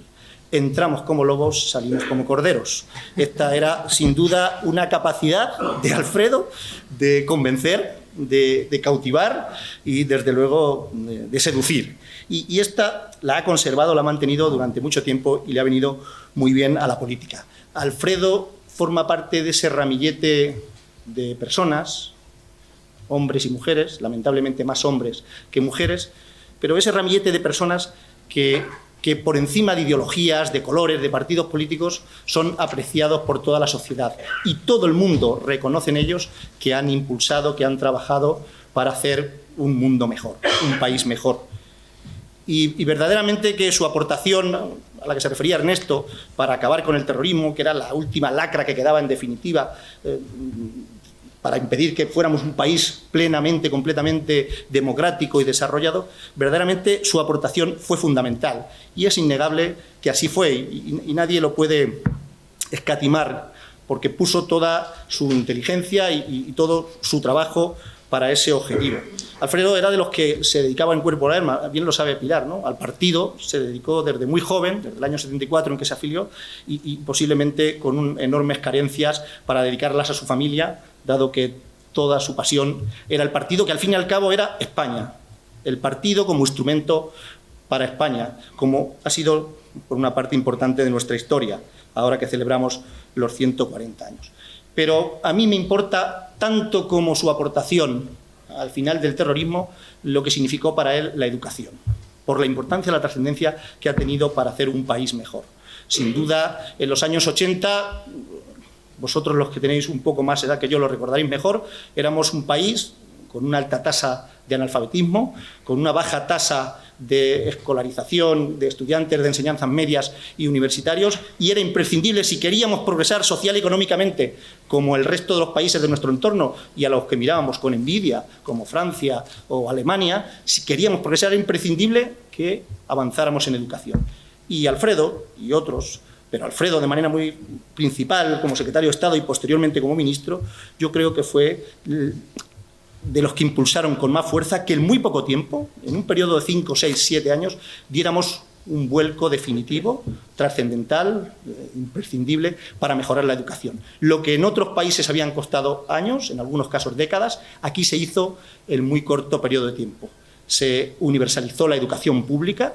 Entramos como lobos, salimos como corderos. Esta era, sin duda, una capacidad de Alfredo de convencer, de cautivar y, desde luego, de seducir. Y esta la ha conservado, la ha mantenido durante mucho tiempo y le ha venido muy bien a la política. Alfredo forma parte de ese ramillete de personas, hombres y mujeres, lamentablemente más hombres que mujeres, pero ese ramillete de personas que por encima de ideologías, de colores, de partidos políticos, son apreciados por toda la sociedad. Y todo el mundo reconoce en ellos que han impulsado, que han trabajado para hacer un mundo mejor, un país mejor. Y verdaderamente que su aportación a la que se refería Ernesto para acabar con el terrorismo, que era la última lacra que quedaba en definitiva para impedir que fuéramos un país plenamente, completamente democrático y desarrollado, verdaderamente su aportación fue fundamental. Y es innegable que así fue, y nadie lo puede escatimar, porque puso toda su inteligencia y todo su trabajo para ese objetivo. Alfredo era de los que se dedicaba en cuerpo y alma, bien lo sabe Pilar, ¿no? Al partido se dedicó desde muy joven, desde el año 74 en que se afilió, y posiblemente con enormes carencias para dedicarlas a su familia, dado que toda su pasión era el partido, que al fin y al cabo era España, el partido como instrumento para España, como ha sido por una parte importante de nuestra historia, ahora que celebramos los 140 años. Pero a mí me importa tanto como su aportación al final del terrorismo lo que significó para él la educación, por la importancia y la trascendencia que ha tenido para hacer un país mejor. Sin duda, en los años 80, vosotros los que tenéis un poco más edad que yo lo recordaréis mejor, éramos un país con una alta tasa de analfabetismo, con una baja tasa de escolarización de estudiantes de enseñanzas medias y universitarios, y era imprescindible, si queríamos progresar social y económicamente como el resto de los países de nuestro entorno y a los que mirábamos con envidia, como Francia o Alemania, si queríamos progresar era imprescindible que avanzáramos en educación. Y Alfredo y otros, pero Alfredo de manera muy principal como secretario de Estado y posteriormente como ministro, yo creo que fue de los que impulsaron con más fuerza que en muy poco tiempo, en un periodo de 5, 6, 7 años, diéramos un vuelco definitivo, trascendental, imprescindible, para mejorar la educación. Lo que en otros países habían costado años, en algunos casos décadas, aquí se hizo en muy corto periodo de tiempo. Se universalizó la educación pública,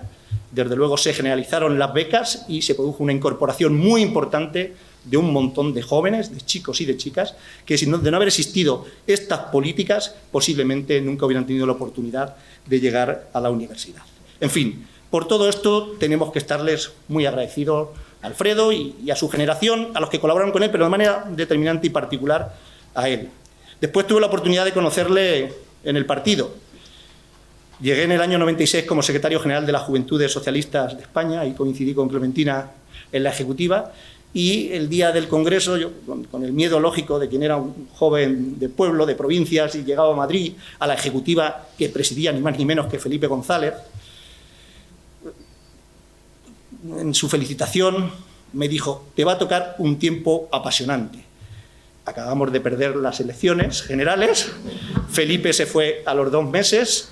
desde luego se generalizaron las becas y se produjo una incorporación muy importante de un montón de jóvenes, de chicos y de chicas, que de no haber existido estas políticas, posiblemente nunca hubieran tenido la oportunidad de llegar a la universidad. En fin, por todo esto tenemos que estarles muy agradecidos a Alfredo y a su generación, a los que colaboraron con él, pero de manera determinante y particular a él. Después tuve la oportunidad de conocerle en el partido. Llegué en el año 96 como secretario general de las Juventudes Socialistas de España y coincidí con Clementina en la ejecutiva. Y el día del Congreso, yo, con el miedo lógico de quien era un joven de pueblo, de provincias, y llegaba a Madrid, a la ejecutiva que presidía ni más ni menos que Felipe González, en su felicitación me dijo: te va a tocar un tiempo apasionante. Acabamos de perder las elecciones generales, Felipe se fue a los 2 meses,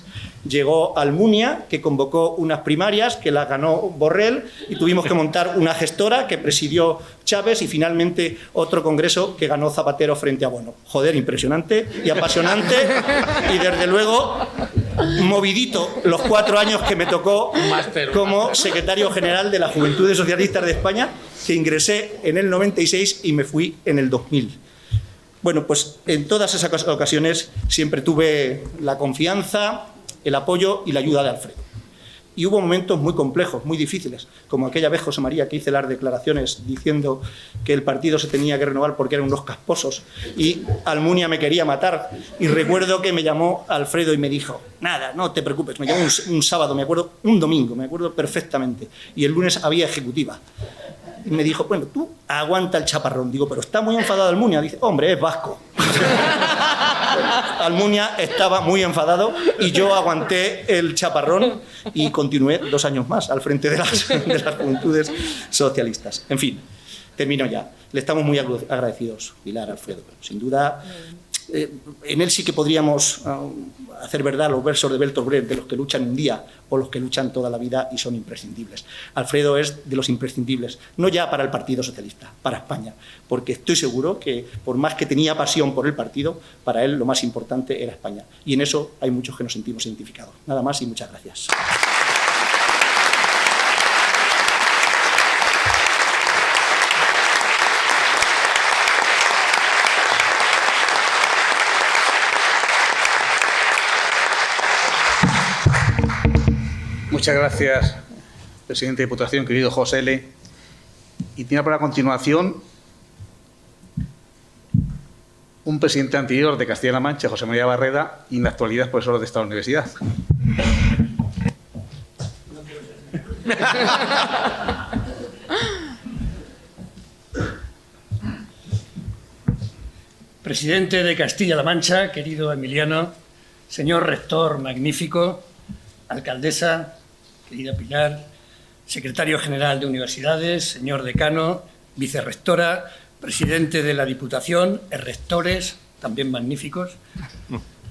llegó Almunia, que convocó unas primarias, que las ganó Borrell, y tuvimos que montar una gestora que presidió Chávez, y finalmente otro congreso que ganó Zapatero frente a Bono. Joder, impresionante y apasionante, y desde luego movidito los 4 años que me tocó como secretario general de las Juventudes Socialistas de España, que ingresé en el 96 y me fui en el 2000. Bueno, pues en todas esas ocasiones siempre tuve la confianza, el apoyo y la ayuda de Alfredo. Y hubo momentos muy complejos, muy difíciles, como aquella vez, José María, que hice las declaraciones diciendo que el partido se tenía que renovar porque eran unos casposos y Almunia me quería matar. Y recuerdo que me llamó Alfredo y me dijo: nada, no te preocupes. Me llamó un sábado, me acuerdo, un domingo, me acuerdo perfectamente. Y el lunes había ejecutiva. Y me dijo: bueno, tú aguanta el chaparrón. Digo: pero está muy enfadado Almunia. Dice: hombre, es vasco. Almunia estaba muy enfadado y yo aguanté el chaparrón y continué 2 años más al frente de las Juventudes Socialistas. En fin, termino ya. Le estamos muy agradecidos, Pilar, Alfredo. Sin duda, en él sí que podríamos hacer verdad los versos de Bertolt Brecht, de los que luchan un día o los que luchan toda la vida y son imprescindibles. Alfredo es de los imprescindibles, no ya para el Partido Socialista, para España, porque estoy seguro que por más que tenía pasión por el partido, para él lo más importante era España. Y en eso hay muchos que nos sentimos identificados. Nada más y muchas gracias. Muchas gracias, presidente de Diputación, querido José L. Y tiene para continuación un presidente anterior de Castilla-La Mancha, José María Barreda, y en la actualidad profesor de esta universidad. Presidente de Castilla-La Mancha, querido Emiliano, señor rector magnífico, alcaldesa, querida Pilar, secretario general de Universidades, señor decano, vicerrectora, presidente de la Diputación, rectores, también magníficos,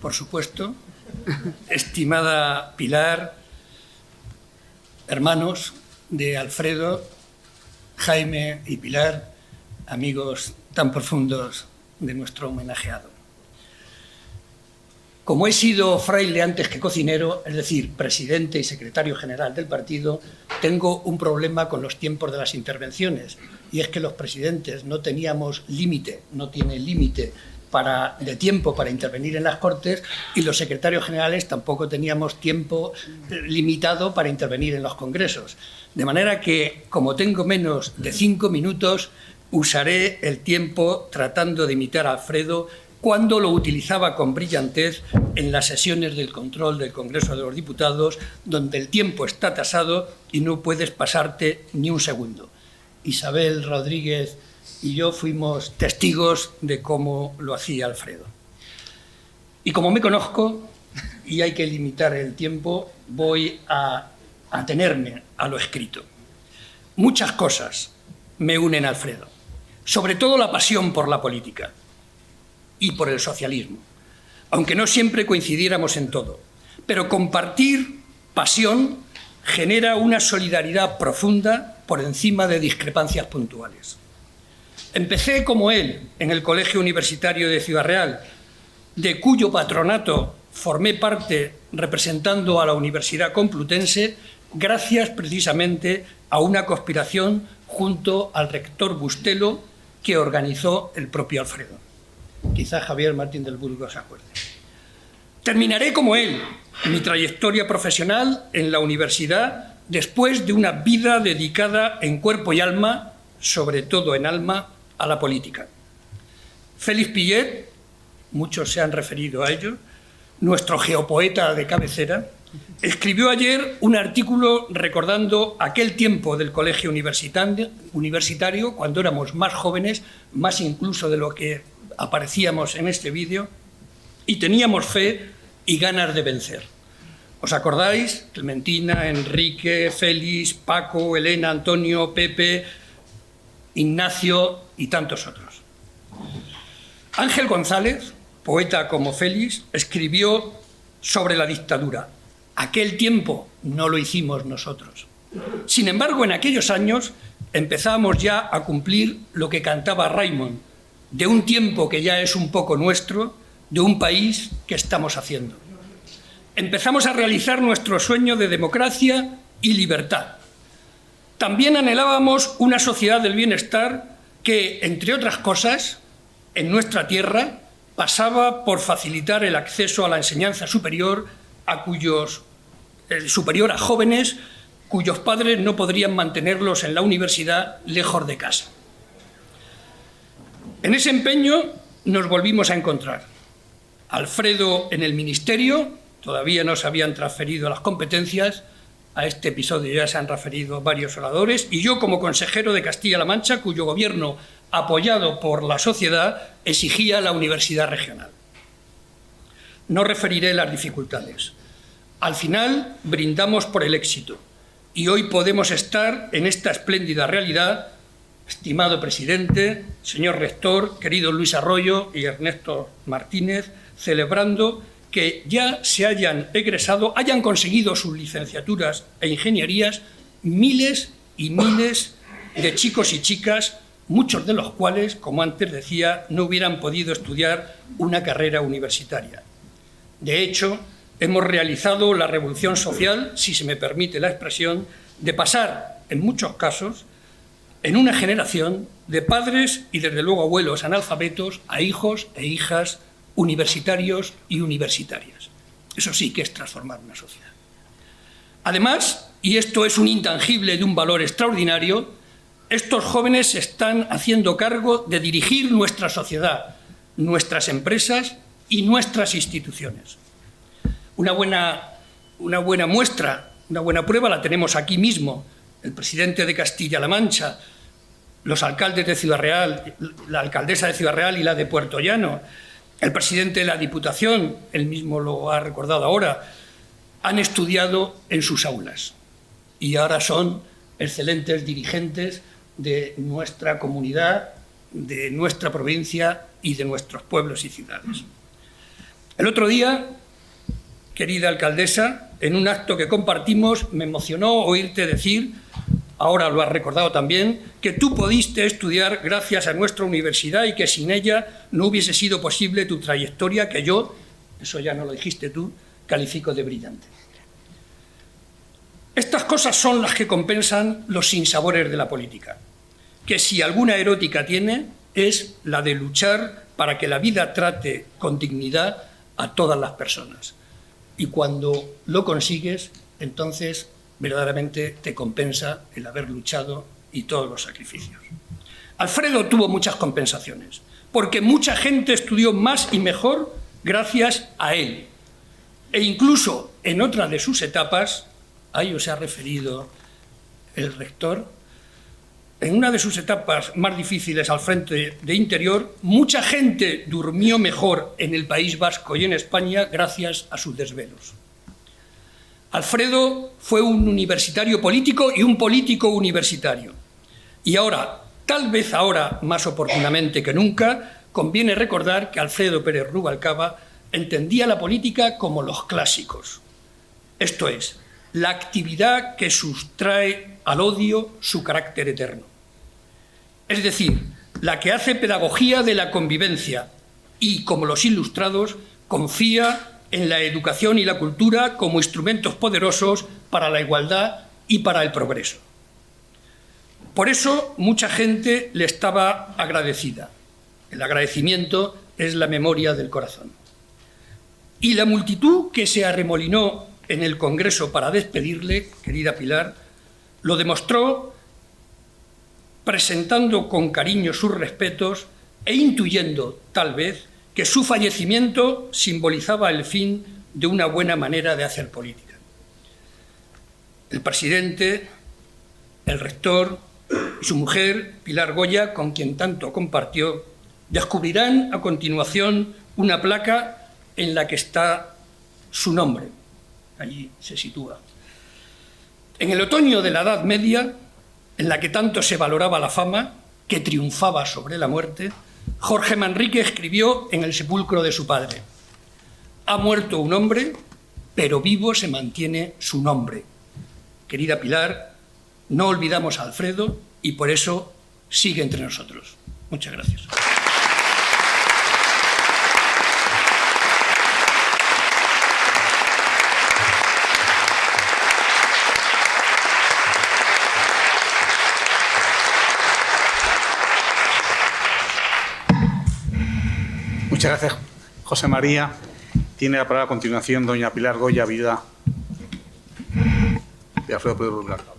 por supuesto, estimada Pilar, hermanos de Alfredo, Jaime y Pilar, amigos tan profundos de nuestro homenajeado. Como he sido fraile antes que cocinero, es decir, presidente y secretario general del partido, tengo un problema con los tiempos de las intervenciones, y es que los presidentes no teníamos límite, no tienen límite de tiempo para intervenir en las Cortes, y los secretarios generales tampoco teníamos tiempo limitado para intervenir en los congresos. De manera que, como tengo menos de 5 minutos, usaré el tiempo tratando de imitar a Alfredo cuando lo utilizaba con brillantez en las sesiones del control del Congreso de los Diputados, donde el tiempo está tasado y no puedes pasarte ni un segundo. Isabel Rodríguez y yo fuimos testigos de cómo lo hacía Alfredo. Y como me conozco y hay que limitar el tiempo, voy a atenerme a lo escrito. Muchas cosas me unen a Alfredo, sobre todo la pasión por la política y por el socialismo, aunque no siempre coincidiéramos en todo. Pero compartir pasión genera una solidaridad profunda por encima de discrepancias puntuales. Empecé como él en el Colegio Universitario de Ciudad Real, de cuyo patronato formé parte representando a la Universidad Complutense, gracias precisamente a una conspiración junto al rector Bustelo que organizó el propio Alfredo. Quizá Javier Martín del Burgo se acuerde. Terminaré como él mi trayectoria profesional en la universidad después de una vida dedicada en cuerpo y alma, sobre todo en alma, a la política. Félix Pillet, muchos se han referido a ello, nuestro geopoeta de cabecera, escribió ayer un artículo recordando aquel tiempo del colegio universitario, cuando éramos más jóvenes, más incluso de lo que aparecíamos en este vídeo, y teníamos fe y ganas de vencer. ¿Os acordáis? Clementina, Enrique, Félix, Paco, Elena, Antonio, Pepe, Ignacio y tantos otros. Ángel González, poeta como Félix, escribió sobre la dictadura. Aquel tiempo no lo hicimos nosotros. Sin embargo, en aquellos años empezamos ya a cumplir lo que cantaba Raymond, de un tiempo que ya es un poco nuestro, de un país que estamos haciendo. Empezamos a realizar nuestro sueño de democracia y libertad. También anhelábamos una sociedad del bienestar que, entre otras cosas, en nuestra tierra, pasaba por facilitar el acceso a la enseñanza superior a jóvenes cuyos padres no podrían mantenerlos en la universidad lejos de casa. En ese empeño nos volvimos a encontrar. Alfredo en el ministerio, todavía no se habían transferido las competencias, a este episodio ya se han referido varios oradores, y yo como consejero de Castilla-La Mancha, cuyo gobierno, apoyado por la sociedad, exigía la universidad regional. No referiré las dificultades. Al final brindamos por el éxito y hoy podemos estar en esta espléndida realidad, estimado presidente, señor rector, querido Luis Arroyo y Ernesto Martínez, celebrando que ya se hayan egresado, hayan conseguido sus licenciaturas e ingenierías miles y miles de chicos y chicas, muchos de los cuales, como antes decía, no hubieran podido estudiar una carrera universitaria. De hecho, hemos realizado la revolución social, si se me permite la expresión, de pasar, en muchos casos, en una generación de padres y, desde luego, abuelos analfabetos a hijos e hijas universitarios y universitarias. Eso sí que es transformar una sociedad. Además, y esto es un intangible de un valor extraordinario, estos jóvenes se están haciendo cargo de dirigir nuestra sociedad, nuestras empresas y nuestras instituciones. Una buena muestra, una buena prueba la tenemos aquí mismo. El presidente de Castilla-La Mancha los alcaldes de Ciudad Real, la alcaldesa de Ciudad Real y la de Puerto Llano, el presidente de la Diputación, él mismo lo ha recordado ahora, han estudiado en sus aulas y ahora son excelentes dirigentes de nuestra comunidad, de nuestra provincia y de nuestros pueblos y ciudades. El otro día, querida alcaldesa, en un acto que compartimos, me emocionó oírte decir, ahora lo has recordado también, que tú pudiste estudiar gracias a nuestra universidad y que sin ella no hubiese sido posible tu trayectoria, que yo, eso ya no lo dijiste tú, califico de brillante. Estas cosas son las que compensan los sinsabores de la política, que si alguna erótica tiene es la de luchar para que la vida trate con dignidad a todas las personas. Y cuando lo consigues, entonces verdaderamente te compensa el haber luchado y todos los sacrificios. Alfredo tuvo muchas compensaciones, porque mucha gente estudió más y mejor gracias a él. E incluso en otra de sus etapas, a ello se ha referido el rector, en una de sus etapas más difíciles al frente de Interior, mucha gente durmió mejor en el País Vasco y en España gracias a sus desvelos. Alfredo fue un universitario político y un político universitario. Y ahora, tal vez ahora más oportunamente que nunca, conviene recordar que Alfredo Pérez Rubalcaba entendía la política como los clásicos. Esto es, la actividad que sustrae al odio su carácter eterno. Es decir, la que hace pedagogía de la convivencia y, como los ilustrados, confía en la educación y la cultura como instrumentos poderosos para la igualdad y para el progreso. Por eso mucha gente le estaba agradecida. El agradecimiento es la memoria del corazón. Y la multitud que se arremolinó en el Congreso para despedirle, querida Pilar, lo demostró presentando con cariño sus respetos e intuyendo, tal vez, que su fallecimiento simbolizaba el fin de una buena manera de hacer política. El presidente, el rector y su mujer, Pilar Goya, con quien tanto compartió, descubrirán a continuación una placa en la que está su nombre. Allí se sitúa. En el otoño de la Edad Media, en la que tanto se valoraba la fama, que triunfaba sobre la muerte, Jorge Manrique escribió en el sepulcro de su padre: ha muerto un hombre, pero vivo se mantiene su nombre. Querida Pilar, no olvidamos a Alfredo y por eso sigue entre nosotros. Muchas gracias. Muchas gracias, José María. Tiene la palabra a continuación doña Pilar Goya, viuda de Alfredo Pérez Rubalcaba.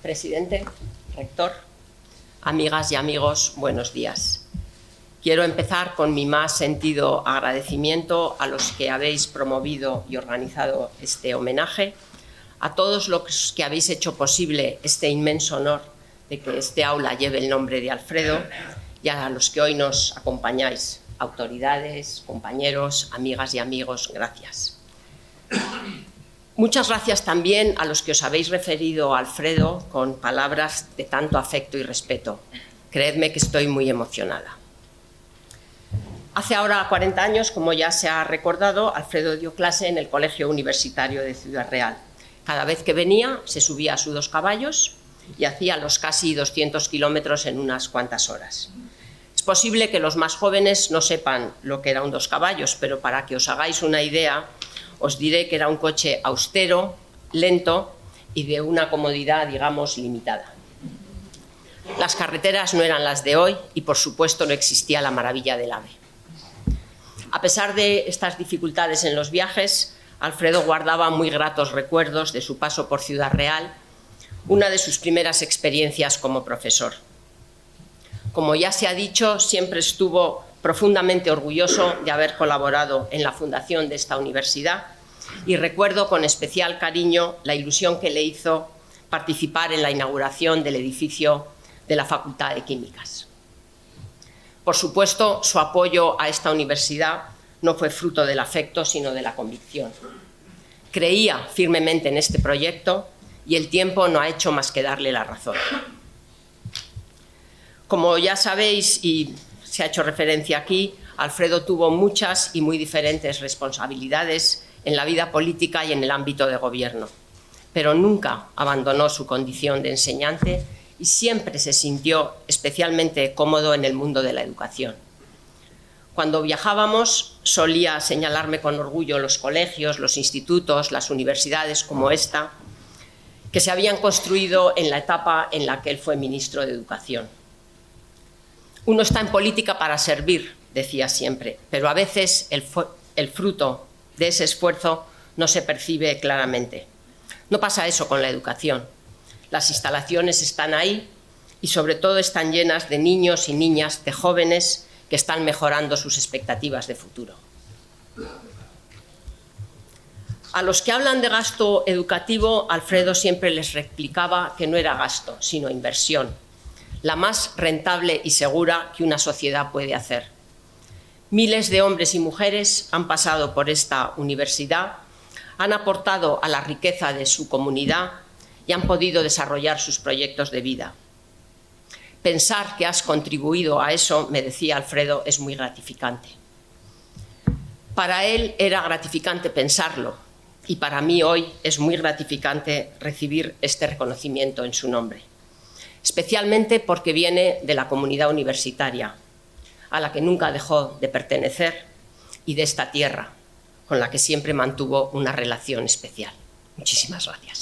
Presidente, rector, amigas y amigos, buenos días. Quiero empezar con mi más sentido agradecimiento a los que habéis promovido y organizado este homenaje, a todos los que habéis hecho posible este inmenso honor de que este aula lleve el nombre de Alfredo y a los que hoy nos acompañáis, autoridades, compañeros, amigas y amigos, gracias. Muchas gracias también a los que os habéis referido a Alfredo con palabras de tanto afecto y respeto. Creedme que estoy muy emocionada. Hace ahora 40 años, como ya se ha recordado, Alfredo dio clase en el Colegio Universitario de Ciudad Real. Cada vez que venía, se subía a sus 2 caballos y hacía los casi 200 kilómetros en unas cuantas horas. Es posible que los más jóvenes no sepan lo que era un 2 caballos, pero para que os hagáis una idea, os diré que era un coche austero, lento y de una comodidad, digamos, limitada. Las carreteras no eran las de hoy y, por supuesto, no existía la maravilla del AVE. A pesar de estas dificultades en los viajes, Alfredo guardaba muy gratos recuerdos de su paso por Ciudad Real, una de sus primeras experiencias como profesor. Como ya se ha dicho, siempre estuvo profundamente orgulloso de haber colaborado en la fundación de esta universidad y recuerdo con especial cariño la ilusión que le hizo participar en la inauguración del edificio de la Facultad de Químicas. Por supuesto, su apoyo a esta universidad no fue fruto del afecto, sino de la convicción. Creía firmemente en este proyecto y el tiempo no ha hecho más que darle la razón. Como ya sabéis, y se ha hecho referencia aquí, Alfredo tuvo muchas y muy diferentes responsabilidades en la vida política y en el ámbito de gobierno, pero nunca abandonó su condición de enseñante y siempre se sintió especialmente cómodo en el mundo de la educación. Cuando viajábamos solía señalarme con orgullo los colegios, los institutos, las universidades como esta, que se habían construido en la etapa en la que él fue ministro de Educación. Uno está en política para servir, decía siempre, pero a veces el fruto de ese esfuerzo no se percibe claramente. No pasa eso con la educación. Las instalaciones están ahí y sobre todo están llenas de niños y niñas, de jóvenes que están mejorando sus expectativas de futuro. A los que hablan de gasto educativo, Alfredo siempre les replicaba que no era gasto, sino inversión, la más rentable y segura que una sociedad puede hacer. Miles de hombres y mujeres han pasado por esta universidad, han aportado a la riqueza de su comunidad y han podido desarrollar sus proyectos de vida. Pensar que has contribuido a eso, me decía Alfredo, es muy gratificante. Para él era gratificante pensarlo y para mí hoy es muy gratificante recibir este reconocimiento en su nombre, especialmente porque viene de la comunidad universitaria, a la que nunca dejó de pertenecer, y de esta tierra, con la que siempre mantuvo una relación especial. Muchísimas gracias.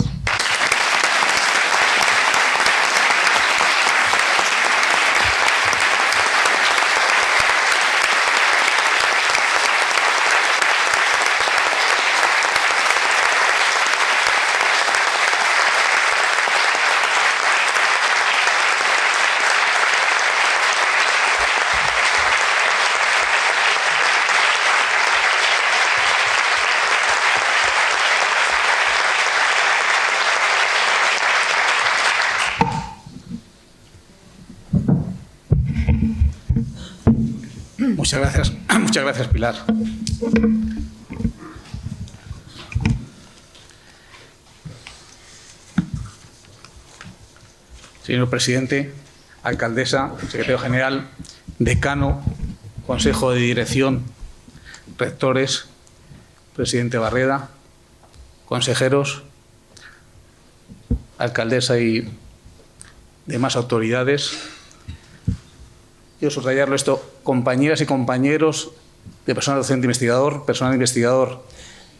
Muchas gracias, Pilar. Señor presidente, alcaldesa, secretario general, decano, consejo de dirección, rectores, presidente Barreda, consejeros, alcaldesa y demás autoridades. Quiero subrayarlo esto, compañeras y compañeros de personal docente investigador, personal investigador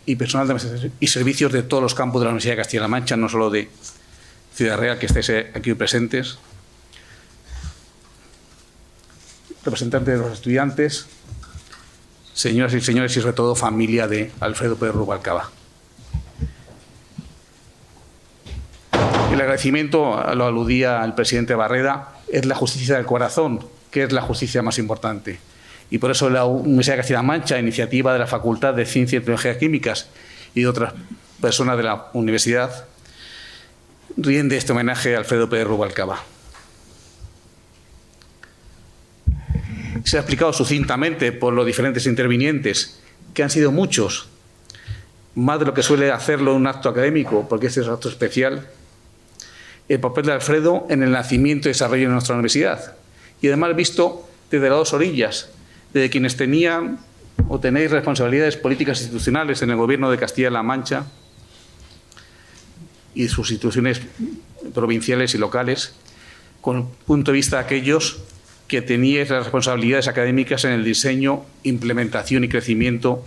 y personal de y servicios de todos los campos de la Universidad de Castilla-La Mancha, no solo de Ciudad Real, que estáis aquí presentes, representantes de los estudiantes, señoras y señores y sobre todo familia de Alfredo Pérez Rubalcaba. El agradecimiento, lo aludía el presidente Barreda, es la justicia del corazón, que es la justicia más importante. Y por eso la Universidad de Castilla-La Mancha, iniciativa de la Facultad de Ciencias y Tecnologías Químicas y de otras personas de la universidad, rinde este homenaje a Alfredo Pérez Rubalcaba. Se ha explicado sucintamente por los diferentes intervinientes, que han sido muchos, más de lo que suele hacerlo un acto académico, porque este es un acto especial, el papel de Alfredo en el nacimiento y desarrollo de nuestra universidad. Y además visto desde las dos orillas, desde quienes tenían o tenéis responsabilidades políticas e institucionales en el Gobierno de Castilla-La Mancha y sus instituciones provinciales y locales, con el punto de vista de aquellos que teníais las responsabilidades académicas en el diseño, implementación y crecimiento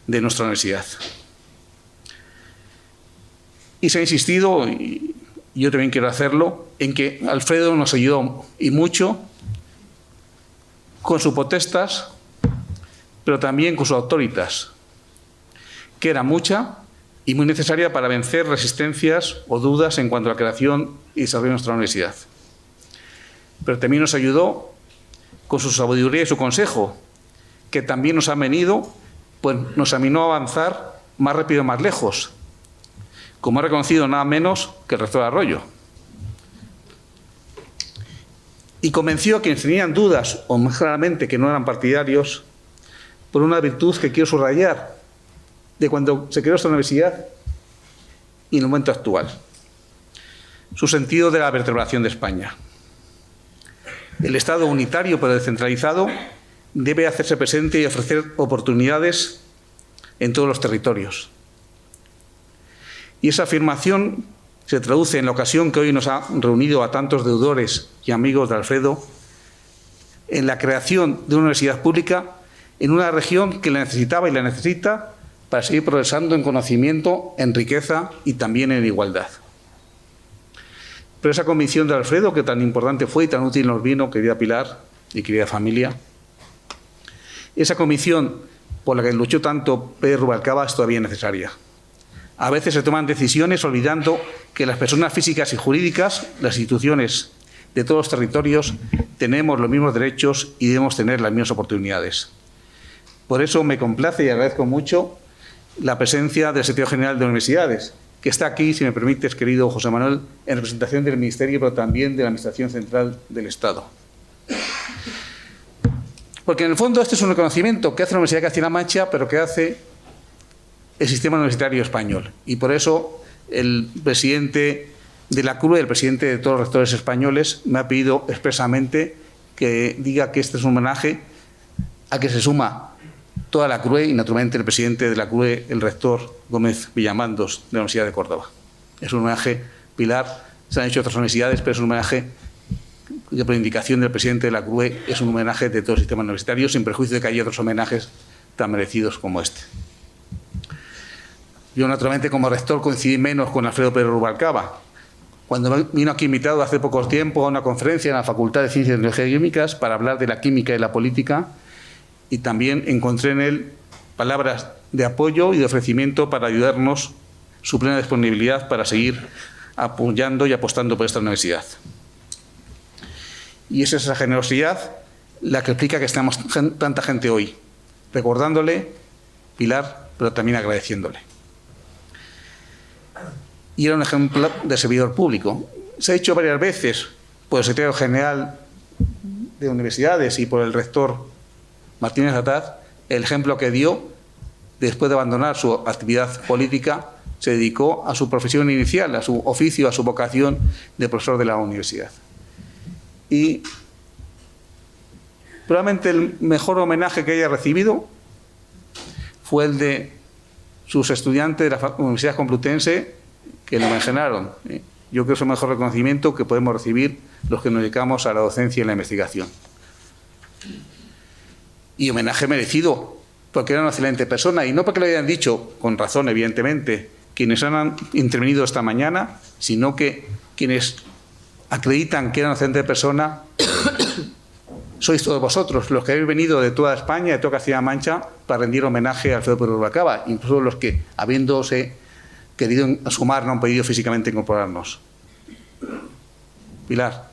de nuestra universidad. Y se ha insistido, y yo también quiero hacerlo, en que Alfredo nos ayudó y mucho con sus potestas, pero también con su autoritas, que era mucha y muy necesaria para vencer resistencias o dudas en cuanto a la creación y desarrollo de nuestra universidad. Pero también nos ayudó con su sabiduría y su consejo, que también nos han venido, pues nos animó a avanzar más rápido y más lejos, como ha reconocido nada menos que el rector Arroyo. Y convenció a quienes tenían dudas, o más claramente que no eran partidarios, por una virtud que quiero subrayar de cuando se creó esta universidad y en el momento actual: su sentido de la vertebración de España. El Estado unitario pero descentralizado debe hacerse presente y ofrecer oportunidades en todos los territorios. Y esa afirmación se traduce en la ocasión que hoy nos ha reunido a tantos deudores y amigos de Alfredo, en la creación de una universidad pública en una región que la necesitaba y la necesita para seguir progresando en conocimiento, en riqueza y también en igualdad. Pero esa convicción de Alfredo, que tan importante fue y tan útil nos vino, querida Pilar y querida familia, esa convicción por la que luchó tanto Pérez Rubalcaba es todavía necesaria. A veces se toman decisiones olvidando que las personas físicas y jurídicas, las instituciones de todos los territorios, tenemos los mismos derechos y debemos tener las mismas oportunidades. Por eso me complace y agradezco mucho la presencia del secretario general de Universidades, que está aquí, si me permites, querido José Manuel, en representación del Ministerio, pero también de la Administración Central del Estado. Porque en el fondo este es un reconocimiento que hace la Universidad de Castilla-La Mancha, pero que hace el sistema universitario español. Y por eso el presidente de la CRUE, el presidente de todos los rectores españoles, me ha pedido expresamente que diga que este es un homenaje a que se suma toda la CRUE y, naturalmente, el presidente de la CRUE, el rector Gómez Villamandos, de la Universidad de Córdoba. Es un homenaje, Pilar, se han hecho otras universidades, pero es un homenaje que, por indicación del presidente de la CRUE, es un homenaje de todo el sistema universitario, sin perjuicio de que haya otros homenajes tan merecidos como este. Yo, naturalmente, como rector, coincidí menos con Alfredo Pérez Rubalcaba. Cuando vino aquí invitado hace poco tiempo a una conferencia en la Facultad de Ciencias y Tecnologías Químicas para hablar de la química y la política, y también encontré en él palabras de apoyo y de ofrecimiento para ayudarnos, su plena disponibilidad para seguir apoyando y apostando por esta universidad. Y es esa generosidad la que explica que estamos tanta gente hoy, recordándole, Pilar, pero también agradeciéndole. Y era un ejemplo de servidor público. Se ha hecho varias veces por el secretario general de Universidades y por el rector Martínez Ataz, el ejemplo que dio después de abandonar su actividad política, se dedicó a su profesión inicial, a su oficio, a su vocación de profesor de la universidad. Y probablemente el mejor homenaje que haya recibido fue el de sus estudiantes de la Universidad Complutense, que lo mencionaron. Yo creo que es el mejor reconocimiento que podemos recibir los que nos dedicamos a la docencia y la investigación. Y homenaje merecido, porque era una excelente persona, y no porque lo hayan dicho, con razón, evidentemente, quienes han intervenido esta mañana, sino que quienes acreditan que era una excelente persona sois todos vosotros, los que habéis venido de toda España, de toda Castilla-La Mancha, para rendir homenaje a Alfredo Pérez Rubalcaba, incluso los que, habiéndose querido sumar, no han podido físicamente incorporarnos. Pilar,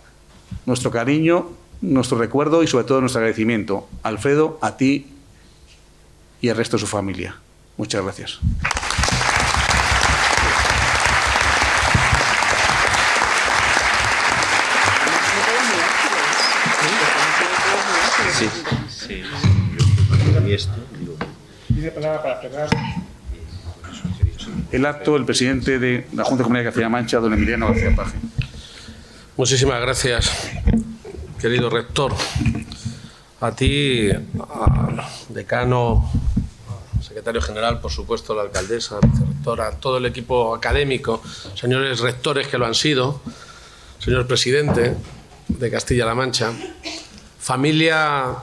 nuestro cariño, nuestro recuerdo y sobre todo nuestro agradecimiento. Alfredo, a ti y al resto de su familia. Muchas gracias. Sí, sí. Y esto, digo. Tiene palabra para cerrar el acto el presidente de la Junta de Comunidad de Castilla-La Mancha, don Emiliano García Paje. Muchísimas gracias, querido rector. A ti, al decano, al secretario general, por supuesto, la alcaldesa, la vicerrectora, todo el equipo académico, señores rectores que lo han sido, señor presidente de Castilla-La Mancha, familia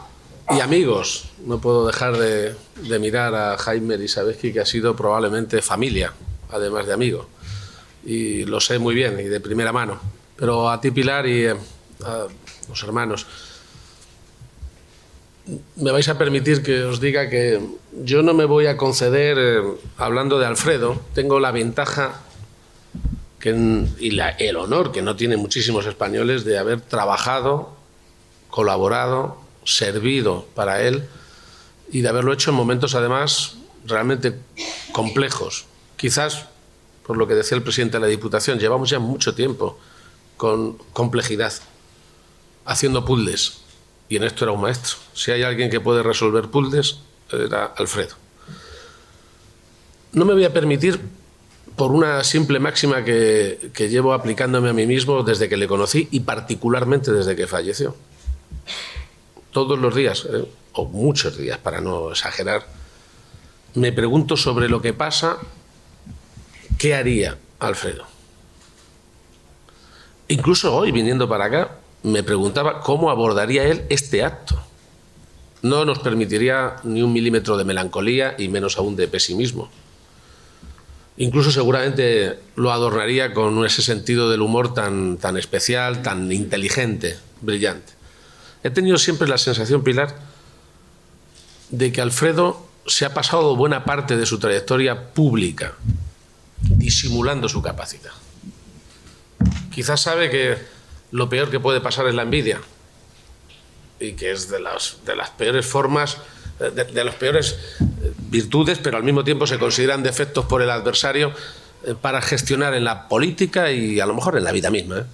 y amigos. No puedo dejar de mirar a Jaime Elisabetsky, que ha sido probablemente familia, además de amigo. Y lo sé muy bien y de primera mano. Pero a ti, Pilar, y a los hermanos, me vais a permitir que os diga que yo no me voy a conceder, hablando de Alfredo, tengo la ventaja y el honor que no tienen muchísimos españoles de haber trabajado, colaborado, servido para él y de haberlo hecho en momentos además realmente complejos. Quizás, por lo que decía el presidente de la Diputación, llevamos ya mucho tiempo con complejidad, haciendo puzzles, y en esto era un maestro. Si hay alguien que puede resolver puzzles, era Alfredo. No me voy a permitir, por una simple máxima que llevo aplicándome a mí mismo desde que le conocí y particularmente desde que falleció. Todos los días, o muchos días para no exagerar, me pregunto sobre lo que pasa, ¿qué haría Alfredo? Incluso hoy, viniendo para acá, me preguntaba cómo abordaría él este acto. No nos permitiría ni un milímetro de melancolía y menos aún de pesimismo. Incluso seguramente lo adornaría con ese sentido del humor tan especial, tan inteligente, brillante. He tenido siempre la sensación, Pilar, de que Alfredo se ha pasado buena parte de su trayectoria pública disimulando su capacidad. Quizás sabe que lo peor que puede pasar es la envidia y que es de las peores formas, de las peores virtudes, pero al mismo tiempo se consideran defectos por el adversario para gestionar en la política y a lo mejor en la vida misma.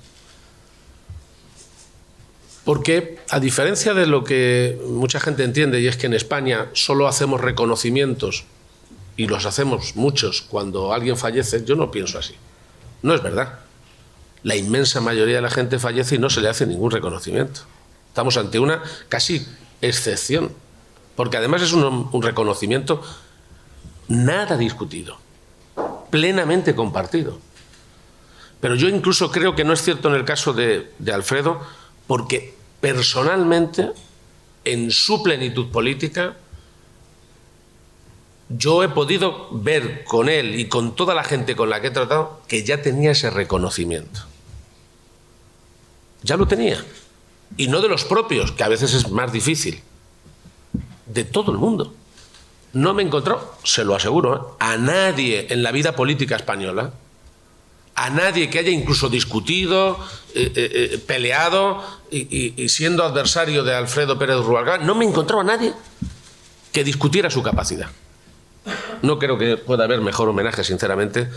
Porque, a diferencia de lo que mucha gente entiende, y es que en España solo hacemos reconocimientos, y los hacemos muchos cuando alguien fallece, yo no pienso así. No es verdad. La inmensa mayoría de la gente fallece y no se le hace ningún reconocimiento. Estamos ante una casi excepción, porque además es un reconocimiento nada discutido, plenamente compartido. Pero yo incluso creo que no es cierto en el caso de Alfredo, porque personalmente, en su plenitud política, yo he podido ver con él y con toda la gente con la que he tratado que ya tenía ese reconocimiento. Ya lo tenía. Y no de los propios, que a veces es más difícil. De todo el mundo. No me he encontrado, se lo aseguro, a nadie en la vida política española, a nadie que haya incluso discutido, peleado y siendo adversario de Alfredo Pérez Rubalcaba, no me he encontrado a nadie que discutiera su capacidad. No creo que pueda haber mejor homenaje, sinceramente,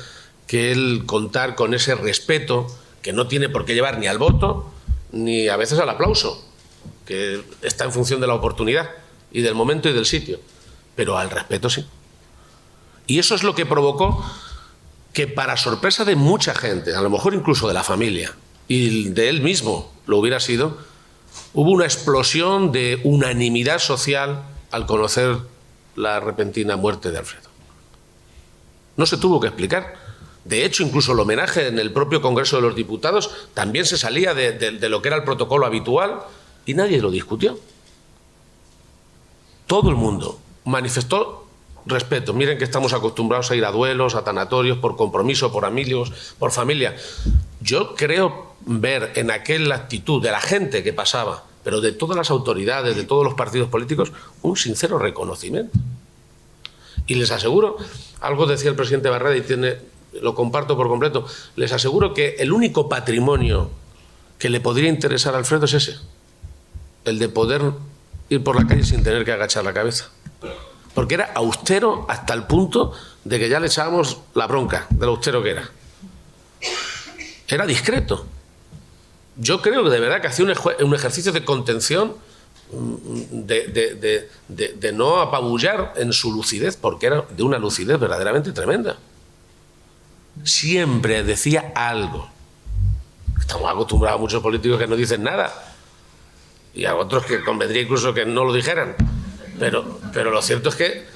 que el contar con ese respeto que no tiene por qué llevar ni al voto ni a veces al aplauso, que está en función de la oportunidad y del momento y del sitio, pero al respeto sí. Y eso es lo que provocó que, para sorpresa de mucha gente, a lo mejor incluso de la familia y de él mismo lo hubiera sido, hubo una explosión de unanimidad social al conocer la repentina muerte de Alfredo. No se tuvo que explicar. De hecho, incluso el homenaje en el propio Congreso de los Diputados también se salía de lo que era el protocolo habitual y nadie lo discutió. Todo el mundo manifestó respeto. Miren que estamos acostumbrados a ir a duelos, a tanatorios, por compromiso, por amigos, por familia. Yo creo ver en aquella actitud de la gente que pasaba, pero de todas las autoridades, de todos los partidos políticos, un sincero reconocimiento. Y les aseguro, algo decía el presidente Barreda y lo comparto por completo, les aseguro que el único patrimonio que le podría interesar a Alfredo es ese, el de poder ir por la calle sin tener que agachar la cabeza. Porque era austero hasta el punto de que ya le echábamos la bronca de lo austero que era. Era discreto. Yo creo que de verdad que hacía un ejercicio de contención, de no apabullar en su lucidez, porque era de una lucidez verdaderamente tremenda. Siempre decía algo. Estamos acostumbrados a muchos políticos que no dicen nada y a otros que convendría incluso que no lo dijeran. Pero lo cierto es que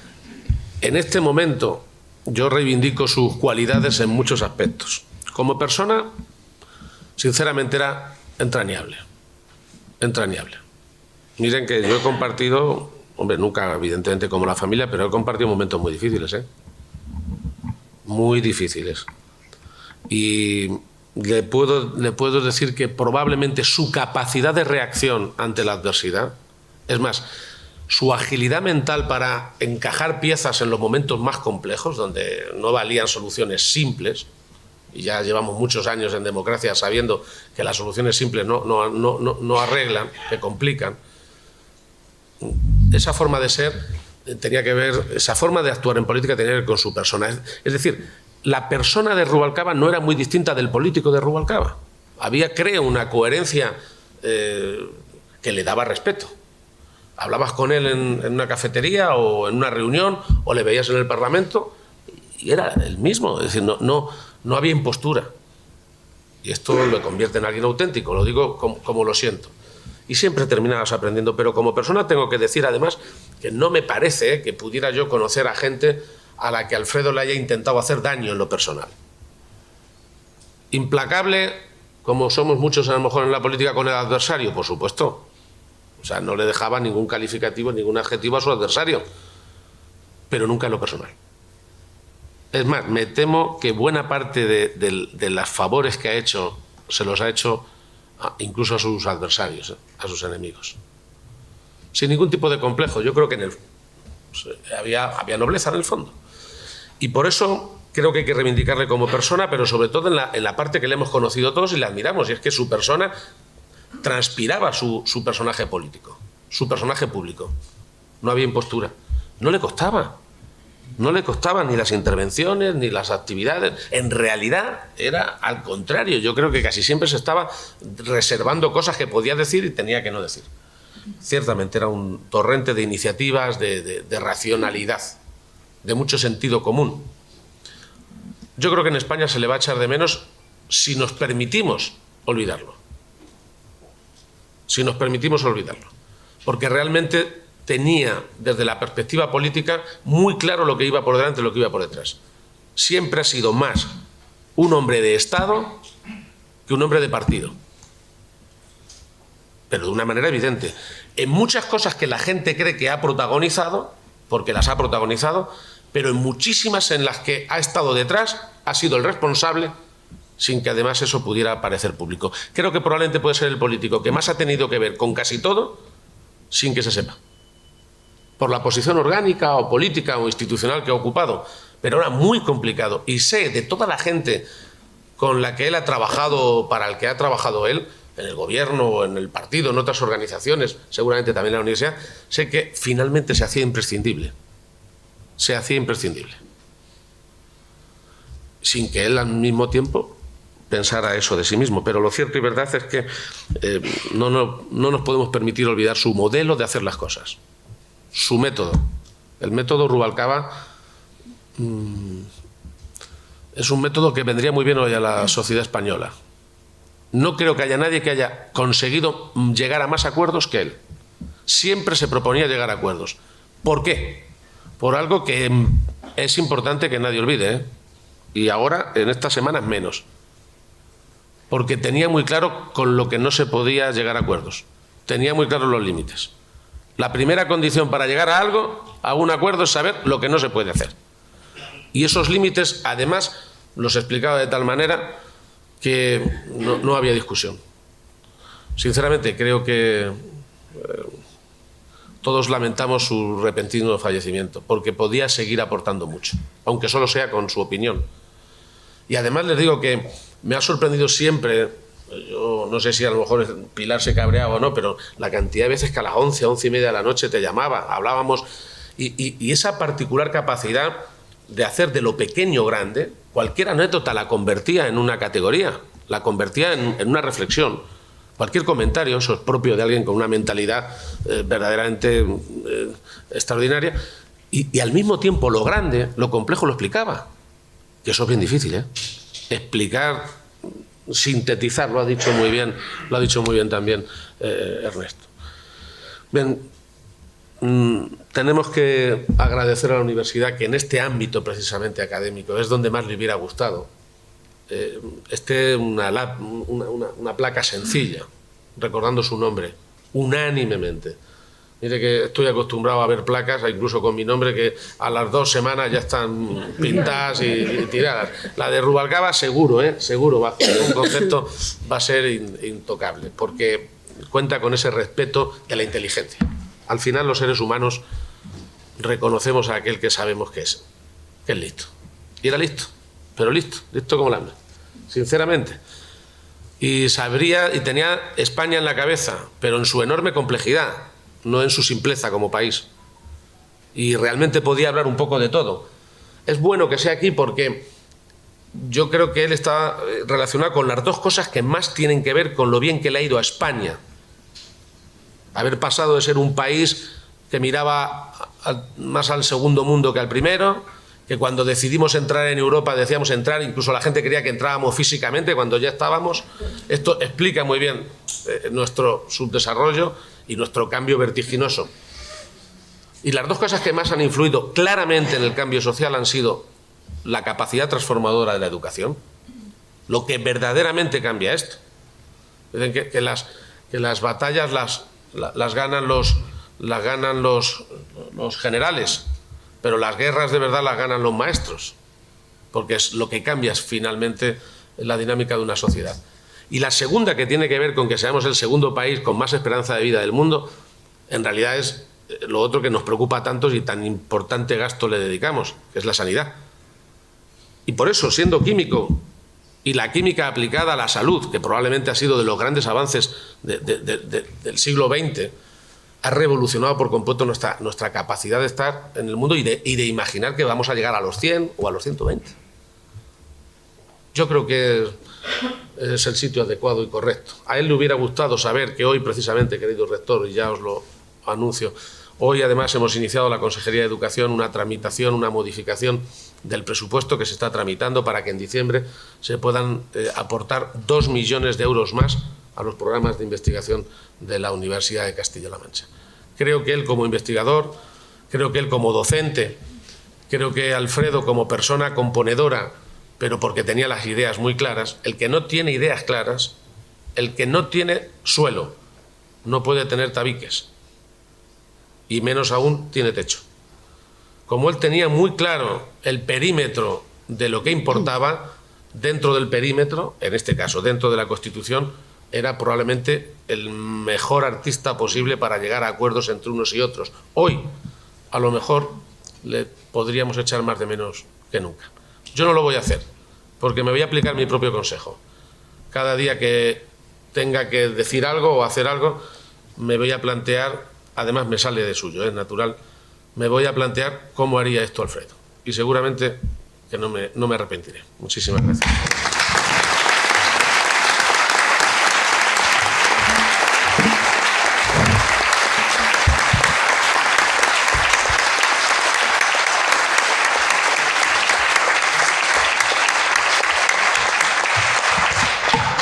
en este momento yo reivindico sus cualidades en muchos aspectos. Como persona, sinceramente era entrañable. Entrañable. Miren que yo he compartido, hombre, nunca evidentemente como la familia, pero he compartido momentos muy difíciles, muy difíciles. Y le puedo decir que probablemente su capacidad de reacción ante la adversidad, es más, su agilidad mental para encajar piezas en los momentos más complejos, donde no valían soluciones simples, y ya llevamos muchos años en democracia sabiendo que las soluciones simples no arreglan, que complican, esa forma de ser tenía que ver, esa forma de actuar en política tenía que ver con su persona. Es decir, la persona de Rubalcaba no era muy distinta del político de Rubalcaba. Había, creo, una coherencia que le daba respeto. Hablabas con él en una cafetería o en una reunión o le veías en el Parlamento y era el mismo. Es decir, no había impostura. Y esto lo convierte en alguien auténtico, lo digo como lo siento. Y siempre terminabas aprendiendo, pero como persona tengo que decir además que no me parece que pudiera yo conocer a gente a la que Alfredo le haya intentado hacer daño en lo personal. Implacable, como somos muchos a lo mejor en la política con el adversario, por supuesto. O sea, no le dejaba ningún calificativo, ningún adjetivo a su adversario, pero nunca en lo personal. Es más, me temo que buena parte de los favores que ha hecho, se los ha hecho incluso a sus adversarios, a sus enemigos. Sin ningún tipo de complejo. Yo creo que había nobleza en el fondo. Y por eso creo que hay que reivindicarle como persona, pero sobre todo en la parte que le hemos conocido todos y le admiramos, y es que su persona transpiraba su personaje político, su personaje público. No había impostura. No le costaba. No le costaban ni las intervenciones ni las actividades. En realidad era al contrario. Yo creo que casi siempre se estaba reservando cosas que podía decir y tenía que no decir. Ciertamente era un torrente de iniciativas, de racionalidad, de mucho sentido común. Yo creo que en España se le va a echar de menos si nos permitimos olvidarlo. Si nos permitimos olvidarlo. Porque realmente tenía, desde la perspectiva política, muy claro lo que iba por delante y lo que iba por detrás. Siempre ha sido más un hombre de Estado que un hombre de partido. Pero de una manera evidente. En muchas cosas que la gente cree que ha protagonizado, porque las ha protagonizado, pero en muchísimas en las que ha estado detrás, ha sido el responsable, sin que además eso pudiera parecer público. Creo que probablemente puede ser el político que más ha tenido que ver con casi todo, sin que se sepa. Por la posición orgánica o política o institucional que ha ocupado, pero era muy complicado. Y sé de toda la gente con la que él ha trabajado, para el que ha trabajado él, en el gobierno o en el partido, en otras organizaciones, seguramente también en la universidad, sé que finalmente se hacía imprescindible. Se hacía imprescindible. Sin que él al mismo tiempo pensara eso de sí mismo. Pero lo cierto y verdad es que no nos podemos permitir olvidar su modelo de hacer las cosas. Su método. El método Rubalcaba es un método que vendría muy bien hoy a la sociedad española. No creo que haya nadie que haya conseguido llegar a más acuerdos que él. Siempre se proponía llegar a acuerdos. ¿Por qué? Por algo que es importante que nadie olvide, ¿eh? Y ahora, en estas semanas, menos. Porque tenía muy claro con lo que no se podía llegar a acuerdos. Tenía muy claros los límites. La primera condición para llegar a algo, a un acuerdo, es saber lo que no se puede hacer. Y esos límites, además, los explicaba de tal manera que no había discusión. Sinceramente, creo que todos lamentamos su repentino fallecimiento, porque podía seguir aportando mucho, aunque solo sea con su opinión. Y además les digo que me ha sorprendido siempre. Yo no sé si a lo mejor Pilar se cabreaba o no, pero la cantidad de veces que a las 11, 11:30 de la noche te llamaba, hablábamos, y esa particular capacidad de hacer de lo pequeño grande, cualquier anécdota la convertía en una categoría, la convertía en una reflexión. Cualquier comentario, eso es propio de alguien con una mentalidad verdaderamente extraordinaria, y al mismo tiempo lo grande, lo complejo lo explicaba. Y eso es bien difícil, ¿eh? Explicar, sintetizar, lo ha dicho muy bien también Ernesto. Bien, tenemos que agradecer a la universidad que en este ámbito precisamente académico es donde más le hubiera gustado esté una placa sencilla, recordando su nombre, unánimemente. Mire que estoy acostumbrado a ver placas, incluso con mi nombre, que a las 2 semanas ya están pintadas y tiradas. La de Rubalcaba seguro, seguro, un concepto va a ser intocable, porque cuenta con ese respeto de la inteligencia. Al final los seres humanos reconocemos a aquel que sabemos que es listo. Y era listo, pero listo como el hambre, sinceramente. Y tenía España en la cabeza, pero en su enorme complejidad. no en su simpleza como país. Y realmente podía hablar un poco de todo. Es bueno que sea aquí porque yo creo que él está relacionado con las dos cosas que más tienen que ver con lo bien que le ha ido a España. Haber pasado de ser un país que miraba más al segundo mundo que al primero, que cuando decidimos entrar en Europa decíamos entrar, incluso la gente creía que entrábamos físicamente cuando ya estábamos. Esto explica muy bien nuestro subdesarrollo y nuestro cambio vertiginoso. Y las dos cosas que más han influido claramente en el cambio social han sido la capacidad transformadora de la educación, lo que verdaderamente cambia esto. Dicen que las batallas las ganan los generales, pero las guerras de verdad las ganan los maestros, porque es lo que cambia finalmente la dinámica de una sociedad. Y la segunda, que tiene que ver con que seamos el segundo país con más esperanza de vida del mundo, en realidad es lo otro que nos preocupa tanto y tan importante gasto le dedicamos, que es la sanidad. Y por eso, siendo químico, y la química aplicada a la salud, que probablemente ha sido de los grandes avances del siglo XX, ha revolucionado por completo nuestra capacidad de estar en el mundo y de imaginar que vamos a llegar a los 100 o a los 120. Yo creo que es el sitio adecuado y correcto. A él le hubiera gustado saber que hoy, precisamente, querido rector, y ya os lo anuncio, hoy además hemos iniciado la Consejería de Educación una tramitación, una modificación del presupuesto que se está tramitando para que en diciembre se puedan aportar 2 millones de euros más a los programas de investigación de la Universidad de Castilla-La Mancha. Creo que él como investigador, creo que él como docente, creo que Alfredo como persona componedora, pero porque tenía las ideas muy claras. El que no tiene ideas claras, el que no tiene suelo, no puede tener tabiques, y menos aún tiene techo. Como él tenía muy claro el perímetro de lo que importaba, dentro del perímetro, en este caso dentro de la Constitución, era probablemente el mejor artista posible para llegar a acuerdos entre unos y otros. Hoy, a lo mejor, le podríamos echar más de menos que nunca. Yo no lo voy a hacer, porque me voy a aplicar mi propio consejo. Cada día que tenga que decir algo o hacer algo, me voy a plantear, además me sale de suyo, es natural, me voy a plantear cómo haría esto Alfredo. Y seguramente que no me arrepentiré. Muchísimas gracias.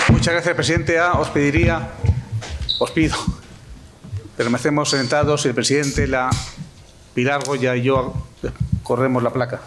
Muchas gracias, presidente. Os pido, permanecemos sentados y el presidente, Pilar Goya y yo corremos la placa.